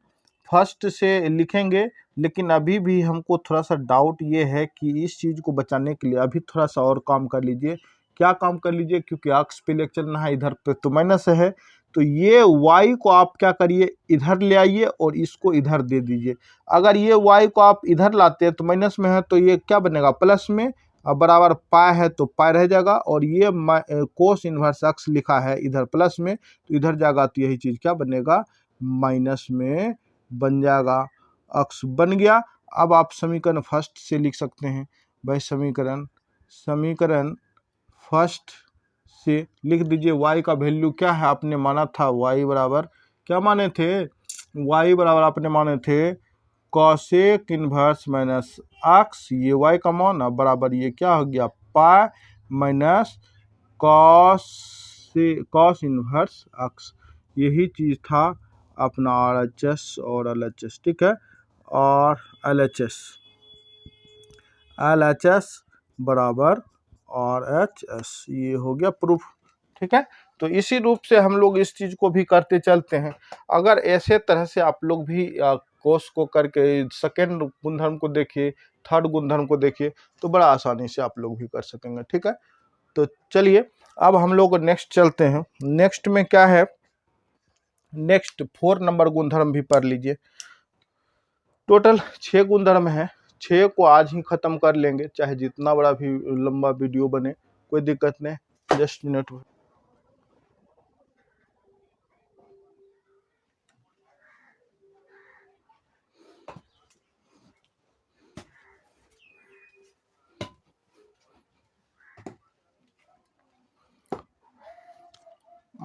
फर्स्ट से लिखेंगे, लेकिन अभी भी हमको थोड़ा सा डाउट ये है कि इस चीज को बचाने के लिए अभी थोड़ा सा और काम कर लीजिए। क्या काम कर लीजिए, क्योंकि एक्स पे लेके चलना है, इधर पे तो माइनस है, तो ये y को आप क्या करिए इधर ले आइए और इसको इधर दे दीजिए। अगर ये y को आप इधर लाते हैं तो माइनस में है तो ये क्या बनेगा प्लस में, और बराबर पाई है तो पाई रह जाएगा, और ये कोस इनवर्स एक्स लिखा है इधर प्लस में तो इधर जाएगा, तो यही चीज क्या बनेगा माइनस में बन जाएगा, एक्स बन गया। अब आप समीकरण फर्स्ट से लिख सकते हैं भाई, समीकरण फर्स्ट से लिख दीजिए, y का वैल्यू क्या है आपने माना था, y बराबर क्या माने थे, y बराबर आपने माने थे कॉसेक इनवर्स माइनस एक्स, ये y का मान बराबर ये क्या हो गया pi minus cos inverse x, यही चीज था अपना RHS और LHS, ठीक है, और LHS बराबर RHS, ये हो गया प्रूफ, ठीक है। तो इसी रूप से हम लोग इस चीज को भी करते चलते हैं। अगर ऐसे तरह से आप लोग भी कोर्स को करके सेकेंड गुणधर्म को देखिए, थर्ड गुणधर्म को देखिए, तो बड़ा आसानी से आप लोग भी कर सकेंगे, ठीक है। तो चलिए अब हम लोग नेक्स्ट चलते हैं। नेक्स्ट में क्या है, नेक्स्ट 4 नंबर गुणधर्म भी पढ़ लीजिए। टोटल 6 गुणधर्म है, 6 को आज ही खत्म कर लेंगे, चाहे जितना बड़ा भी लंबा वीडियो बने, कोई दिक्कत नहीं। जस्ट मिनट,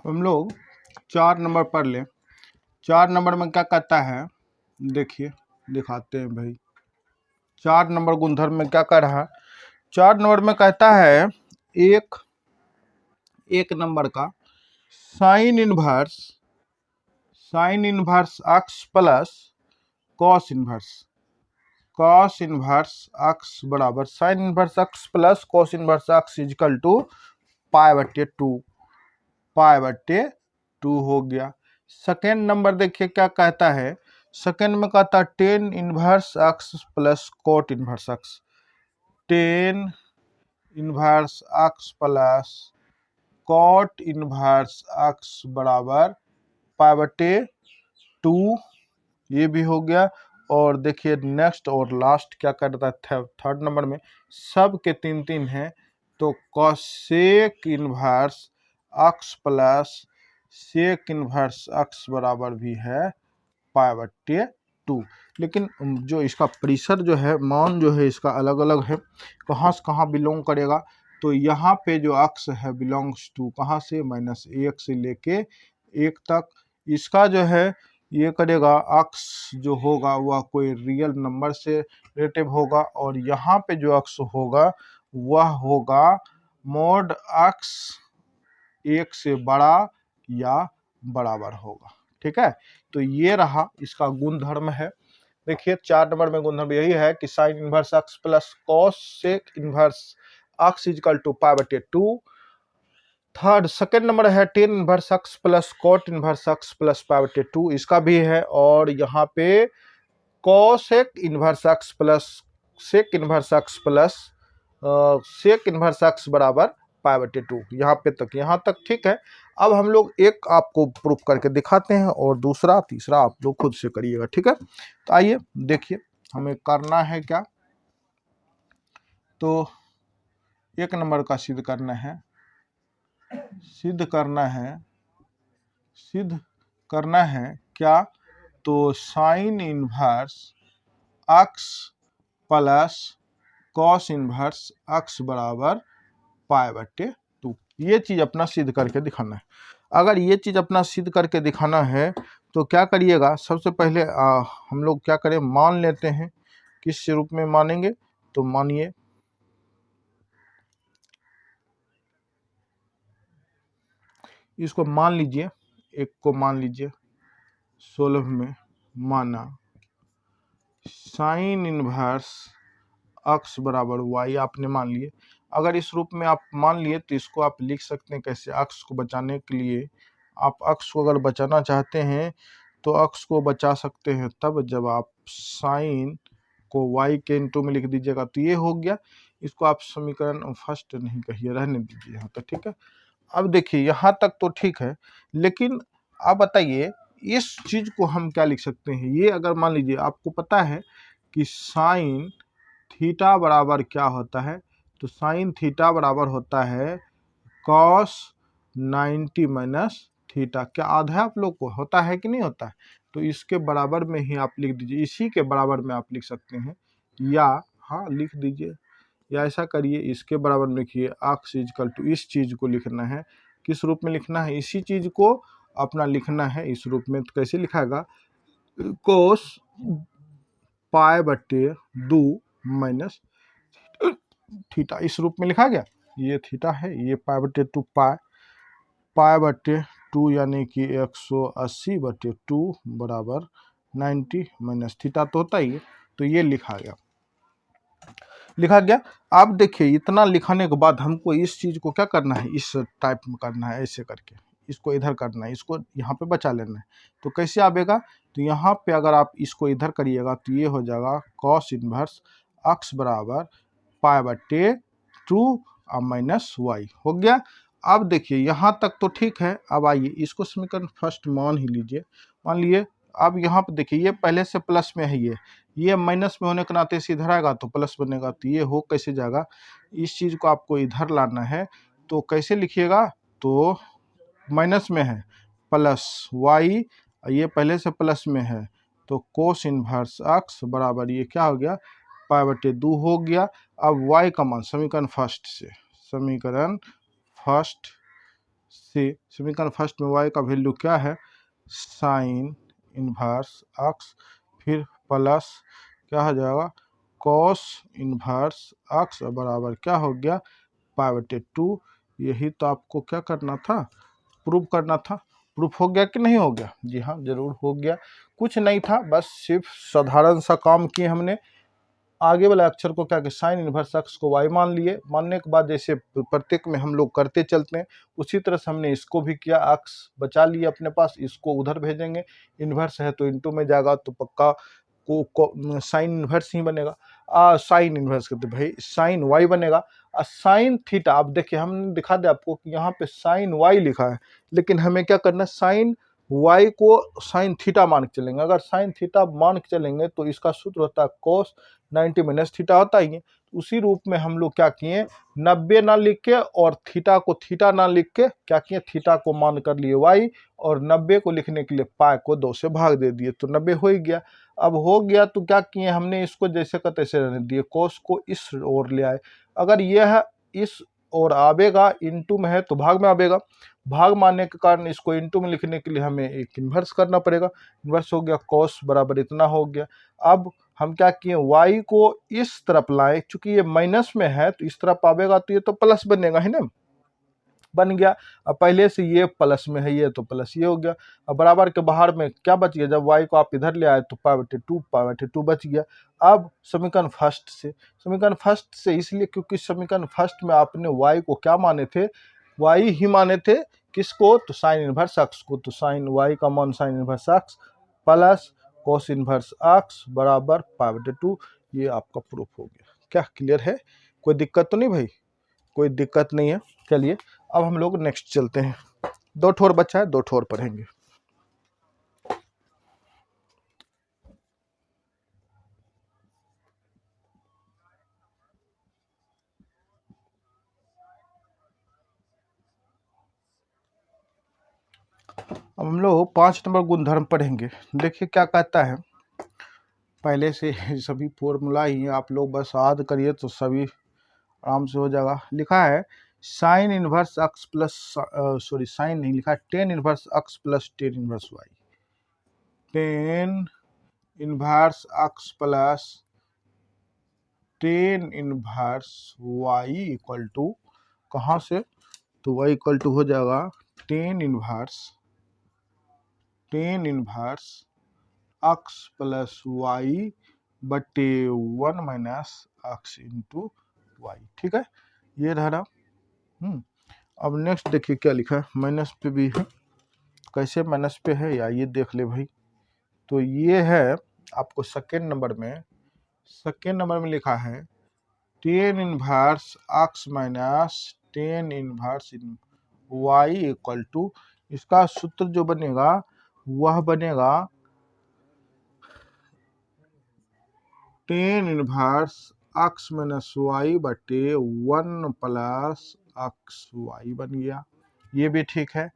हम लोग 4 नंबर पढ़ लें। 4 नंबर में क्या कहता है, देखिए दिखाते हैं भाई। 4 नंबर गुणधर्म में क्या कह रहा है, 4 नंबर में कहता है एक नंबर का sine inverse x plus cos inverse x बराबर sine inverse x plus cos inverse x equal to pi बट्टे टू हो गया। सेकेंड नंबर देखिए क्या कहता है, सेकेंड में कहता है tan inverse x plus cot inverse x, tan inverse x plus cot inverse x बराबर पाई/2, ये भी हो गया। और देखिए नेक्स्ट और लास्ट क्या करता है थर्ड नंबर में, सब के 3 हैं, तो cosec inverse x plus sec inverse x बराबर भी है पाई/2। लेकिन जो इसका परिसर जो है, मान जो है इसका अलग अलग है, कहाँ से कहाँ बिलोंग करेगा, तो यहाँ पे जो एक्स है बिलोंग्स टू कहाँ से, -1 से लेके 1 तक। इसका जो है ये करेगा एक्स जो होगा वह कोई रियल नंबर से रिलेटिव होगा, और यहाँ पे जो एक्स होगा वह होगा मोड एक्स 1 से बड़ा या बराबर होगा, ठीक है। तो ये रहा इसका गुण धर्म है। देखिए 4 नंबर में गुणधर्म यही है कि sine inverse x plus cos sec inverse x equal to pi बटे 2। थर्ड सेकेंड नंबर है tan inverse x plus cot inverse x plus pi बटे 2, इसका भी है। और यहाँ पे cosec inverse x plus sec inverse x plus sec inverse x बराबर पाई बटे 2, यहाँ तक ठीक है। अब हम लोग एक आपको प्रूफ करके दिखाते हैं और दूसरा तीसरा आप लोग खुद से करिएगा, ठीक है। तो आइए देखिए हमें करना है क्या, तो एक नंबर का सिद्ध करना है, सिद्ध करना है क्या, तो sign inverse x plus cos inverse x बराबर पाई बटे 2, ये चीज अपना सिद्ध करके दिखाना है। अगर ये चीज अपना सिद्ध करके दिखाना है तो क्या करिएगा, सबसे पहले हम लोग क्या करें, मान लेते हैं। किस रूप में मानेंगे, तो मानिए इसको मान लीजिए, एक को मान लीजिए 16 में माना साइन इनवर्स एक्स बराबर वाई आपने मान लिए। अगर इस रूप में आप मान लिए तो इसको आप लिख सकते हैं कैसे, अक्स को बचाने के लिए आप अक्स को अगर बचाना चाहते हैं तो अक्स को बचा सकते हैं तब जब आप साइन को y के इनटू में लिख दीजिएगा, तो ये हो गया। इसको आप समीकरण फर्स्ट नहीं कहिए, रहने दीजिए यहाँ तक, ठीक है। अब देखिए यहाँ तक तो ठीक है, लेकिन आप बताइए इस चीज को हम क्या लिख सकते हैं। ये अगर मान लीजिए आपको पता है कि साइन थीटा बराबर क्या होता है, तो साइन थीटा बराबर होता है कॉस 90 माइनस थीटा। क्या आधा है आप लोग को, होता है कि नहीं होता है, तो इसके बराबर में ही आप लिख दीजिए, इसी के बराबर में आप लिख सकते हैं, या हाँ लिख दीजिए, या ऐसा करिए इसके बराबर में लिखिए एक्स इजकल टू, इस चीज को लिखना है, किस रूप में लिखना है, इसी चीज को अपना लिखना है इस रूप में। तो कैसे लिखाएगा, कोस पाई बटे 2 माइनस थीटा, इस रूप में लिखा गया। ये थीटा है, ये पाई बटे 2 पाई बटे 2 यानी कि 180 बटे 2 बराबर 90 माइनस थीटा तो होता ही है, तो ये लिखा गया। आप देखिए इतना लिखने के बाद हमको इस चीज को क्या करना है, इस टाइप में करना है, ऐसे करके इसको इधर करना है, इसको यहाँ पे बचा लेना है। तो कैसे आएगा, तो यहाँ पे अगर आप इसको इधर करिएगा तो ये हो जाएगा कॉस इनवर्स एक्स बराबर पाई बटे 2 माइनस वाई, हो गया। अब देखिए यहाँ तक तो ठीक है। अब आइए इसको समीकरण फर्स्ट मान ही लीजिए, मान लिए। अब यहाँ पे देखिए ये पहले से प्लस में है, ये माइनस में होने के नाते से इधर आएगा तो प्लस बनेगा, तो ये हो कैसे जाएगा, इस चीज को आपको इधर लाना है। तो कैसे लिखिएगा, तो माइनस में है प्लस वाई, ये पहले से प्लस में है, तो कोस इनवर्स एक्स बराबर ये क्या हो गया, पाई बटे 2 हो गया। अब y का मान समीकरण फर्स्ट में y का वैल्यू क्या है, साइन इनवर्स एक्स, फिर प्लस क्या हो जाएगा कॉस इनवर्स एक्स बराबर क्या हो गया, पाई बटे 2। यही तो आपको क्या करना था, प्रूफ करना था। प्रूफ हो गया कि नहीं हो गया, जी हाँ जरूर हो गया। कुछ नहीं था, बस सिर्फ साधारण सा काम किए हमने। आगे वाला अक्षर को क्या कि साइन इनवर्स एक्स को y मान लिए, मानने के बाद जैसे प्रत्येक में हम लोग करते चलते हैं उसी तरह से हमने इसको भी किया, एक्स बचा लिए अपने पास, इसको उधर भेजेंगे, इन्वर्स है तो इनटू में जाएगा तो पक्का को साइन इनवर्स ही बनेगा। साइन इनवर्स कहते भाई साइन y बनेगा। साइन थीटा, आप देखिए हमने दिखा दिया आपको कि यहाँ पे साइन y लिखा है, लेकिन हमें क्या करना है, साइन y को साइन थीटा मान के चलेंगे। अगर साइन थीटा मान के चलेंगे तो इसका सूत्र होता है कोस 90 माइनस थीटा होता ही है। उसी रूप में हम लोग क्या किए, 90 ना लिख के और थीटा को थीटा ना लिख के क्या किए, थीटा को मान कर लिए y, और 90 को लिखने के लिए पाई को 2 से भाग दे दिए, तो 90 हो ही गया। अब हो गया तो क्या किए हमने, इसको जैसे का तैसे रहने दिए, कोस को इस ओर ले आए। अगर यह इस और आवेगा इनटू में है तो भाग में आवेगा, भाग मानने के कारण इसको इनटू में लिखने के लिए हमें एक इन्वर्स करना पड़ेगा। इन्वर्स हो गया कॉस बराबर इतना हो गया। अब हम क्या किए, y को इस तरफ लाए, चूंकि ये माइनस में है तो इस तरफ आवेगा तो ये तो प्लस बनेगा है ना, बन गया। अब पहले से ये प्लस में है, ये तो प्लस ये हो गया। अब बराबर के बाहर में क्या बच गया, जब y को आप इधर ले आए तो π/2 बच गया। अब समीकरण फर्स्ट से इसलिए क्योंकि समीकरण फर्स्ट में आपने y को क्या माने थे, y ही माने थे, किसको, तो साइन इनवर्स अक्स को। तो साइन y का मान साइन इनवर्स अक्स प्लस कोस इनवर्स अक्स बराबर π/2। ये आपका प्रूफ हो गया। क्या क्लियर है, कोई दिक्कत तो नहीं भाई, कोई दिक्कत नहीं है। चलिए अब हम लोग नेक्स्ट चलते हैं, 2 ठोर बच्चा है, 2 ठोर पढ़ेंगे। अब हम लोग 5 नंबर गुणधर्म पढ़ेंगे। देखिए क्या कहता है, पहले से सभी फॉर्मूला ही है, आप लोग बस याद करिए तो सभी आराम से हो जाएगा। लिखा है sine inverse x plus, sorry sine नहीं लिखा है, tan inverse x plus tan inverse y, tan inverse x plus tan inverse y equal to, कहाँ से, तो वाई इक्वल टू हो जाएगा tan inverse x plus y बटे 1 माइनस एक्स इंटू वाई। ठीक है, ये रहा। अब नेक्स्ट देखिए क्या लिखा है, माइनस पे भी है, कैसे माइनस पे है या ये देख ले भाई। तो ये है आपको सेकेंड नंबर में लिखा है tan inverse x minus tan inverse y equal to, इसका सूत्र जो बनेगा वह बनेगा tan inverse x minus y बटे 1 प्लस एक्स वाई बन गया। ये भी ठीक है।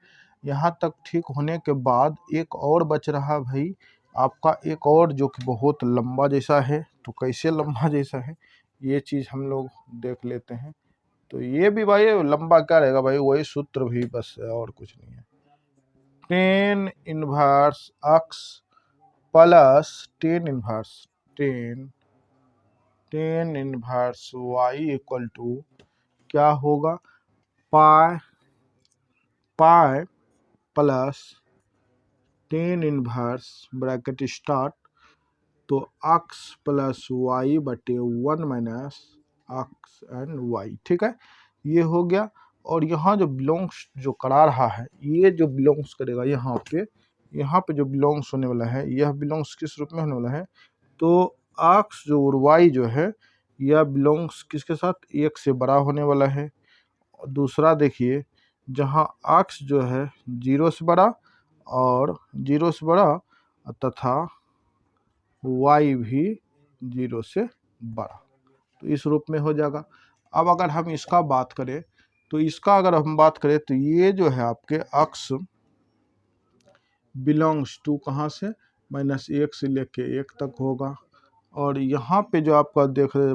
यहाँ तक ठीक होने के बाद एक और बच रहा भाई आपका, एक और जो कि बहुत लंबा जैसा है। तो कैसे लंबा जैसा है ये चीज़ हम लोग देख लेते हैं। तो ये भी भाई लंबा क्या रहेगा भाई, वही सूत्र भी बस, और कुछ नहीं है। Tan inverse x plus tan inverse y equal to क्या होगा, pi plus tan inverse bracket start, तो एक्स प्लस वाई बटे 1 माइनस एक्स एंड वाई। ठीक है, ये हो गया। और यहाँ जो बिलोंग्स जो करा रहा है, ये जो बिलोंग्स करेगा यहाँ पे जो बिलोंग्स होने वाला है, यह बिलोंग्स किस रूप में होने वाला है, तो एक्स जो और वाई जो है यह बिलोंग्स किसके साथ, एक से बड़ा होने वाला है। और दूसरा देखिए, जहाँ एक्स जो है 0 से बड़ा और 0 से बड़ा तथा y भी 0 से बड़ा, तो इस रूप में हो जाएगा। अब अगर हम इसका बात करें तो तो ये जो है आपके अक्स बिलोंग्स टू कहाँ से, -1 से लेके 1 तक होगा। और यहाँ पे जो आपका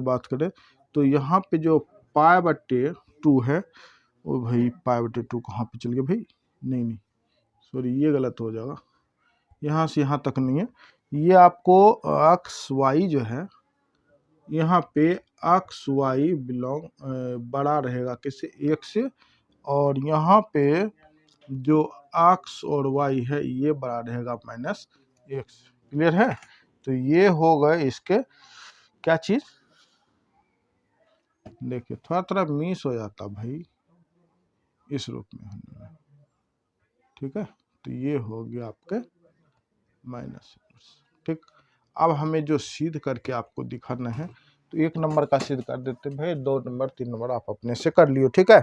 बात करें तो यहाँ पे जो π/2 है, वो भाई π/2 कहाँ पे चल गया भाई, नहीं सॉरी ये गलत हो जाएगा, यहाँ से यहाँ तक नहीं है। ये आपको एक्स वाई जो है, यहाँ पे एक्स वाई बड़ा रहेगा किससे, 1 से, और यहाँ पे जो एक्स और वाई है ये बड़ा रहेगा -1 से। क्लियर है, तो ये हो गए इसके क्या चीज़, देखिए थोड़ा मिस हो जाता भाई इस रूप में। ठीक है, तो ये हो गया आपके माइनस। ठीक, अब हमें जो सिद्ध करके आपको दिखाना है, तो 1 नंबर का सिद्ध कर देते भाई, 2 नंबर 3 नंबर आप अपने से कर लियो। ठीक है,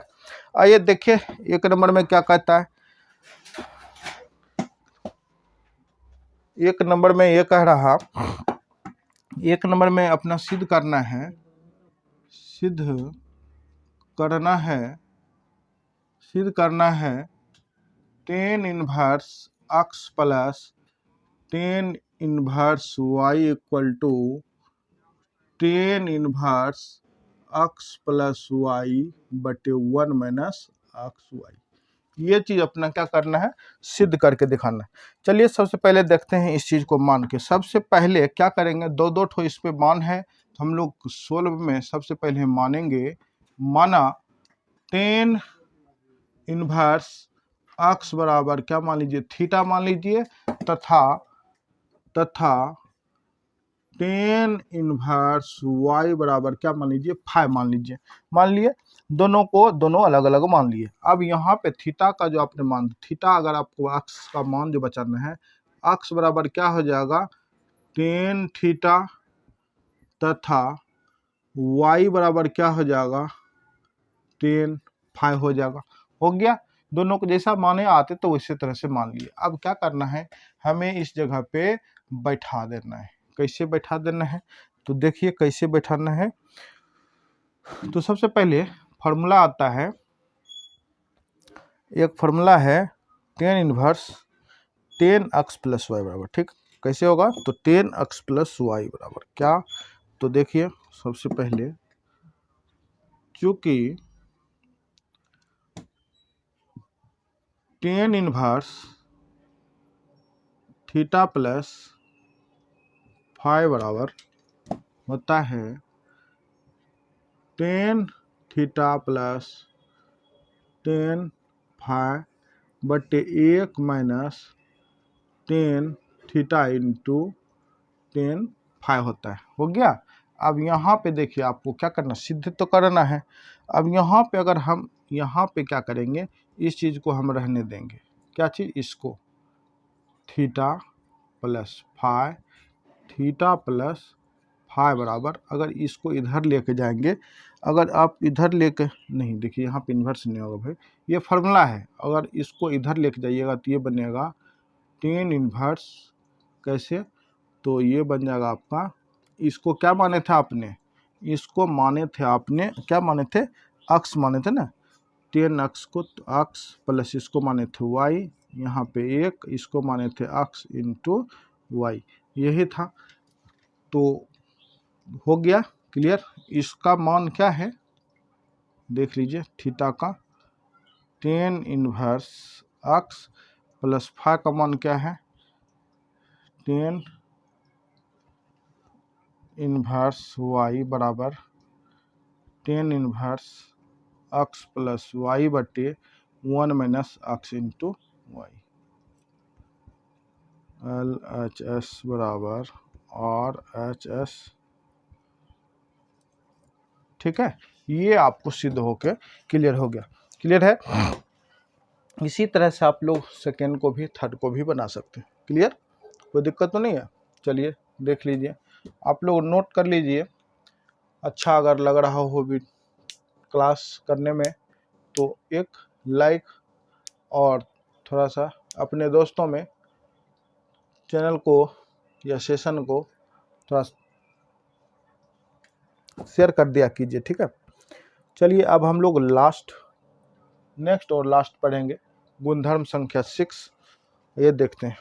आइए देखिए 1 नंबर में क्या कहता है। 1 नंबर में ये कह रहा, 1 नंबर में अपना सिद्ध करना है tan inverse x plus tan inverse y equal to tan inverse x plus y बटे 1 माइनस एक्स वाई। ये चीज़ अपना क्या करना है, सिद्ध करके दिखाना है। चलिए सबसे पहले देखते हैं इस चीज़ को मान के। सबसे पहले क्या करेंगे, 2 ठो इस पे मान है, तो हम लोग सोल्व में सबसे पहले मानेंगे, माना टेन इन्वर्स अक्स बराबर क्या मान लीजिए, थीटा मान लीजिए, तथा टेन इन्वर्स वाई बराबर क्या मान लीजिए, 5 मान लीजिए। मान लिए दोनों अलग अलग मान लिए। अब यहाँ पे थीटा का जो आपने मान, थीटा अगर आपको अक्स का मान जो बचाना है, अक्स बराबर क्या हो जाएगा, टेन थीटा, तथा वाई बराबर क्या हो जाएगा, टेन 5 हो जाएगा। हो गया, दोनों को जैसा माने आते तो उसी तरह से मान लिए। अब क्या करना है, हमें इस जगह पे बैठा देना है। कैसे बैठा देना है, तो देखिए कैसे बैठाना है। तो सबसे पहले फॉर्मूला आता है, एक फॉर्मूला है tan inverse 10x plus Y बराबर, ठीक। कैसे होगा, तो 10x प्लस वाई बराबर क्या, तो देखिए सबसे पहले चूंकि 10 इनवर्स थीटा प्लस 5 बराबर होता है 10 थीटा प्लस 10 5 बटे 1 माइनस 10 थीटा इंटू 10 5 होता है। हो गया। अब यहाँ पे देखिए आपको क्या करना, सिद्ध तो करना है। अब यहाँ पे अगर हम यहाँ पे क्या करेंगे, इस चीज़ को हम रहने देंगे, क्या चीज़, इसको थीटा प्लस 5, थीटा प्लस 5 बराबर, अगर इसको इधर लेके जाएंगे, अगर आप इधर लेके नहीं, देखिए यहाँ पे इन्वर्स नहीं होगा भाई, ये फार्मूला है, अगर इसको इधर लेके जाइएगा तो ये बनेगा 10 इन्वर्स, कैसे, तो ये बन जाएगा आपका, इसको क्या माने थे आपने, इसको माने थे आपने, क्या माने थे, अक्स माने थे ना, 10x को अक्स प्लस इसको माने थे y, यहाँ पे एक इसको माने थे अक्स इंटू वाई, यही था। तो हो गया क्लियर। इसका मान क्या है, देख लीजिए, थीटा का 10 इनवर्स अक्स प्लस 5 का मान क्या है, 10 इनवर्स वाई बराबर 10 इनवर्स अक्स प्लस वाई बटे 1 माइनस अक्स इंटू वाई, LHS बराबर RHS, ठीक है। ये आपको सिद्ध होके क्लियर हो गया। क्लियर है। इसी तरह से आप लोग सेकेंड को भी, थर्ड को भी बना सकते हैं। क्लियर, कोई दिक्कत तो नहीं है। चलिए देख लीजिए, आप लोग नोट कर लीजिए। अच्छा अगर लग रहा हो भी क्लास करने में, तो एक लाइक और थोड़ा सा अपने दोस्तों में चैनल को या सेशन को थोड़ा शेयर कर दिया कीजिए, ठीक है। चलिए अब हम लोग नेक्स्ट और लास्ट पढ़ेंगे, गुणधर्म संख्या 6, ये देखते हैं।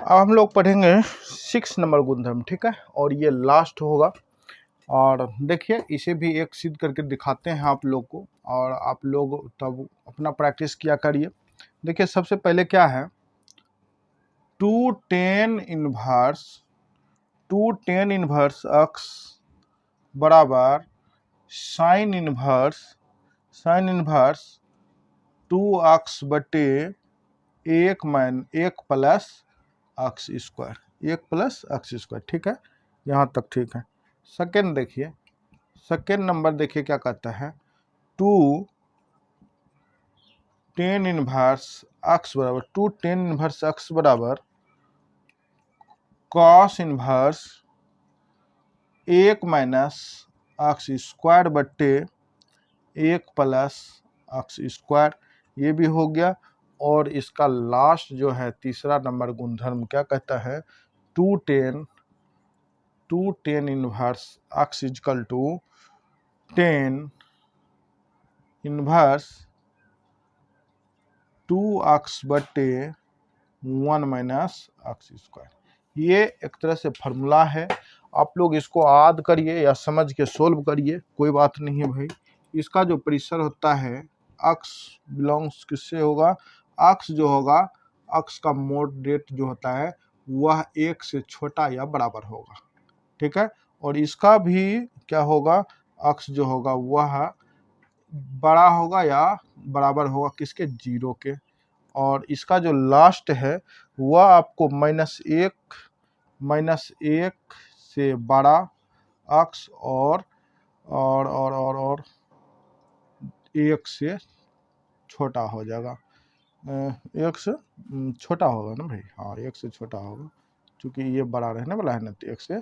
अब हम लोग पढ़ेंगे 6 नंबर गुणधर्म, ठीक है, और ये लास्ट होगा। और देखिए इसे भी एक सिद्ध करके दिखाते हैं आप लोग को, और आप लोग तब अपना प्रैक्टिस किया करिए। देखिए सबसे पहले क्या है, 2tan इनवर्स x बराबर साइन इनवर्स 2x बटे 1 प्लस एक्स स्क्वायर, ठीक है, यहाँ तक ठीक है। सेकेंड देखिए, सेकेंड नंबर देखिए क्या कहता है, 2tan इनवर्स x बराबर cos inverse 1 minus x square बट्टे 1 प्लस एक्स स्क्वायर, ये भी हो गया। और इसका लास्ट जो है तीसरा नंबर गुणधर्म क्या कहता है, 2tan inverse x equal to tan inverse 2x बट्टे 1 माइनस एक्स स्क्वायर। ये एक तरह से फार्मूला है, आप लोग इसको याद करिए या समझ के सोल्व करिए, कोई बात नहीं है भाई। इसका जो प्रेशर होता है x बिलोंग्स किससे होगा, x जो होगा, x का मॉडरेट जो होता है वह 1 से छोटा या बराबर होगा, ठीक है। और इसका भी क्या होगा, x जो होगा वह बड़ा होगा या बराबर होगा किसके, 0 के। और इसका जो लास्ट है वह आपको -1 से बड़ा x और 1 से छोटा हो जाएगा, 1 से छोटा होगा ना भाई, हाँ 1 से छोटा होगा, क्योंकि ये बड़ा रहने वाला है ना, तो 1 से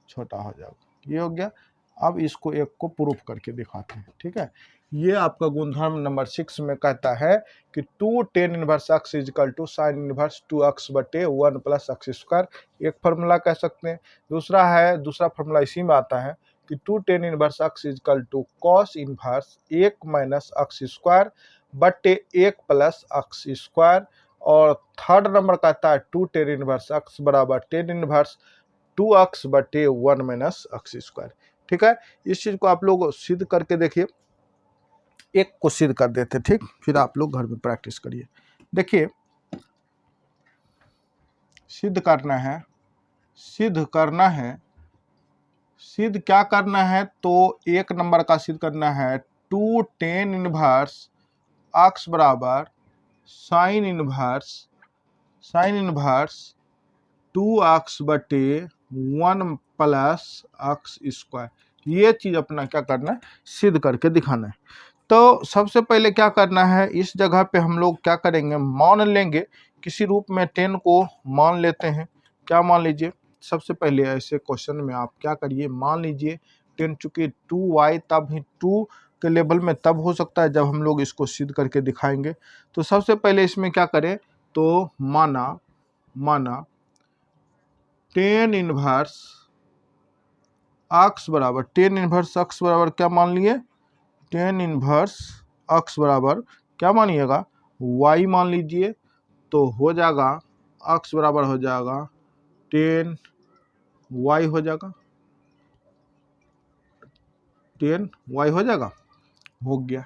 छोटा हो जाएगा। ये हो गया। अब इसको एक को प्रूफ करके दिखाते हैं, ठीक है। ये आपका गुणधर्म नंबर 6 में कहता है कि 2tan inverse x equal to sine inverse 2x बटे 1 प्लस एक्स स्क्वायर, एक फार्मूला कह सकते हैं। दूसरा फार्मूला इसी में आता है कि 2tan inverse x equal to cos inverse 1 minus x square बटे 1 प्लस एक्स स्क्वायर। और थर्ड नंबर कहता है 2tan इनवर्स x बराबर tan इनवर्स 2x बटे 1 माइनस एक्स स्क्वायर, ठीक है। इस चीज को आप लोग सिद्ध करके देखिए, एक को सिद्ध कर देते, ठीक, फिर आप लोग घर में प्रैक्टिस करिए। देखिए सिद्ध क्या करना है, तो एक नंबर का सिद्ध करना है, 2tan इनवर्स x बराबर साइन इनवर्स 2x बटे 1 प्लस एक्स स्क्वायर। ये चीज अपना क्या करना है, सिद्ध करके दिखाना है। तो सबसे पहले क्या करना है, इस जगह पे हम लोग क्या करेंगे, मान लेंगे किसी रूप में 10 को मान लेते हैं। क्या मान लीजिए, सबसे पहले ऐसे क्वेश्चन में आप क्या करिए, मान लीजिए 10 चूंकि 2y तब ही 2 के लेवल में तब हो सकता है जब हम लोग इसको सिद्ध करके दिखाएंगे। तो सबसे पहले इसमें क्या करें, तो माना tan इनवर्स x बराबर क्या मान लिए, tan इनवर्स x बराबर क्या मानिएगा, y मान लीजिए। तो हो जाएगा x बराबर हो जाएगा tan y हो जाएगा, हो गया।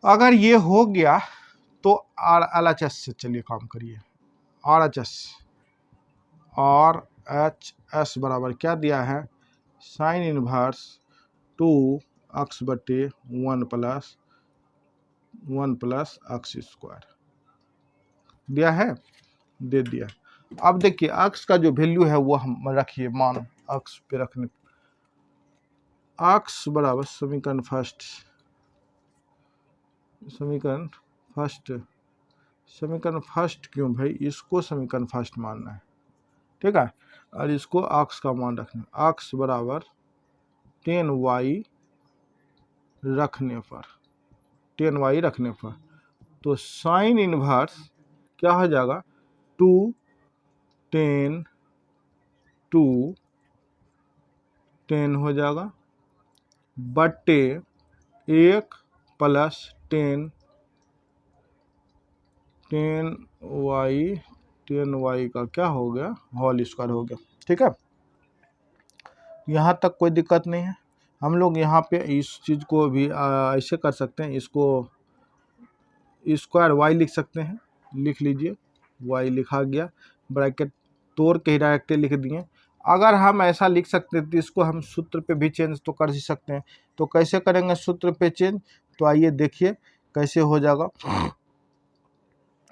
अगर ये हो गया तो RHS से चलिए काम करिए, RHS बराबर क्या दिया है, साइन इनवर्स 2x बटे 1 प्लस एक्स स्क्वायर दिया है, दे दिया। अब देखिए x का जो वैल्यू है वो हम रखिए, मान x पे रखने, x बराबर समीकरण फर्स्ट क्यों भाई, इसको समीकरण फर्स्ट मानना है, ठीक है। और इसको x का मान रखना, x बराबर tan y रखने पर तो साइन इनवर्स क्या हो जाएगा, 2 tan हो जाएगा बट्टे 1 प्लस tan y 10y का क्या हो गया, होल स्क्वायर हो गया। ठीक है, यहाँ तक कोई दिक्कत नहीं है। हम लोग यहाँ पे इस चीज़ को भी ऐसे कर सकते हैं, इसको स्क्वायर वाई लिख सकते हैं, लिख लीजिए, वाई लिखा गया, ब्रैकेट तोड़ के ही डायरेक्ट लिख दिए। अगर हम ऐसा लिख सकते हैं तो इसको हम सूत्र पे भी चेंज तो कर ही सकते हैं। तो कैसे करेंगे सूत्र पे चेंज, तो आइए देखिए कैसे हो जाएगा।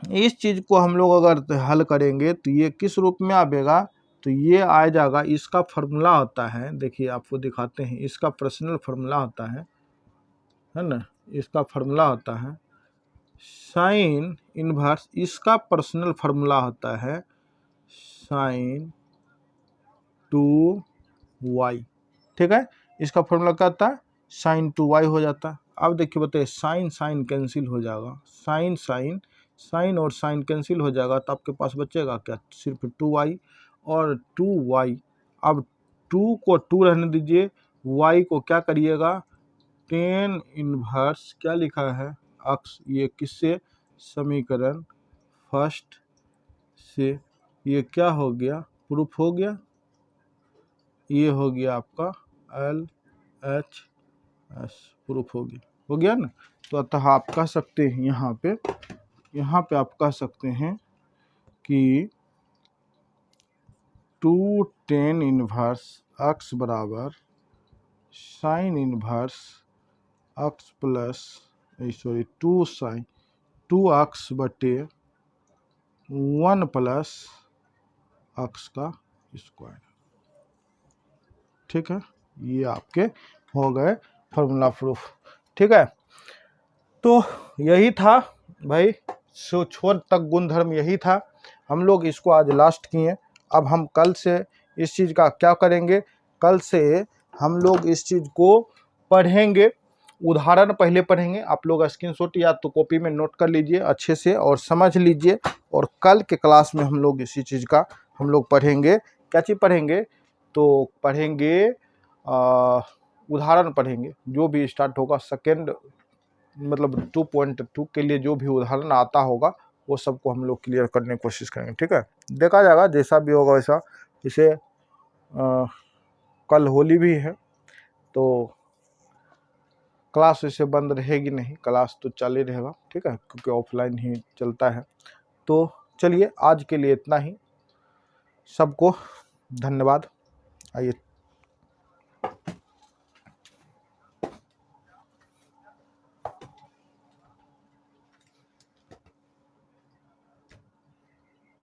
इस चीज़ को हम लोग अगर हल करेंगे तो ये किस रूप में आएगा, तो ये आ जाएगा, इसका फार्मूला होता है, देखिए आपको दिखाते हैं, इसका पर्सनल फार्मूला होता है ना, इसका फार्मूला होता है साइन इनवर्स, इसका पर्सनल फार्मूला होता है साइन 2y। ठीक है, इसका फार्मूला क्या होता है, साइन 2y हो जाता है। अब देखिए बताइए, साइन साइन कैंसिल हो जाएगा, साइन साइन साइन और साइन कैंसिल हो जाएगा, तो आपके पास बचेगा क्या, सिर्फ 2y और 2y। अब 2 को 2 रहने दीजिए, y को क्या करिएगा, टेन इनवर्स क्या लिखा है अक्स, ये किससे, समीकरण फर्स्ट से, ये क्या हो गया, प्रूफ हो गया, ये हो गया आपका LHS, प्रूफ हो गया ना। तो अतः आप कह सकते हैं यहाँ पे आप कह सकते हैं कि 2 टेन इनवर्स अक्स बराबर साइन इनवर्स अक्स प्लस 2 साइन 2 अक्स बटे 1 प्लस अक्स का स्क्वायर। ठीक है, ये आपके हो गए फार्मूला प्रूफ। ठीक है, तो यही था भाई, छोर तक गुणधर्म यही था, हम लोग इसको आज लास्ट किए। अब हम कल से इस चीज़ का क्या करेंगे, कल से हम लोग इस चीज़ को पढ़ेंगे, उदाहरण पहले पढ़ेंगे। आप लोग स्क्रीनशॉट या तो कॉपी में नोट कर लीजिए अच्छे से और समझ लीजिए, और कल के क्लास में हम लोग इसी चीज़ का हम लोग पढ़ेंगे। क्या चीज़ पढ़ेंगे, तो पढ़ेंगे उदाहरण पढ़ेंगे, जो भी स्टार्ट होगा सेकेंड मतलब 2.2 के लिए जो भी उदाहरण आता होगा वो सबको हम लोग क्लियर करने की कोशिश करेंगे। ठीक है, देखा जाएगा जैसा भी होगा वैसा। जैसे कल होली भी है, तो क्लास वैसे बंद रहेगी नहीं, क्लास तो चल ही रहेगा। ठीक है, क्योंकि ऑफलाइन ही चलता है। तो चलिए आज के लिए इतना ही, सबको धन्यवाद। आइए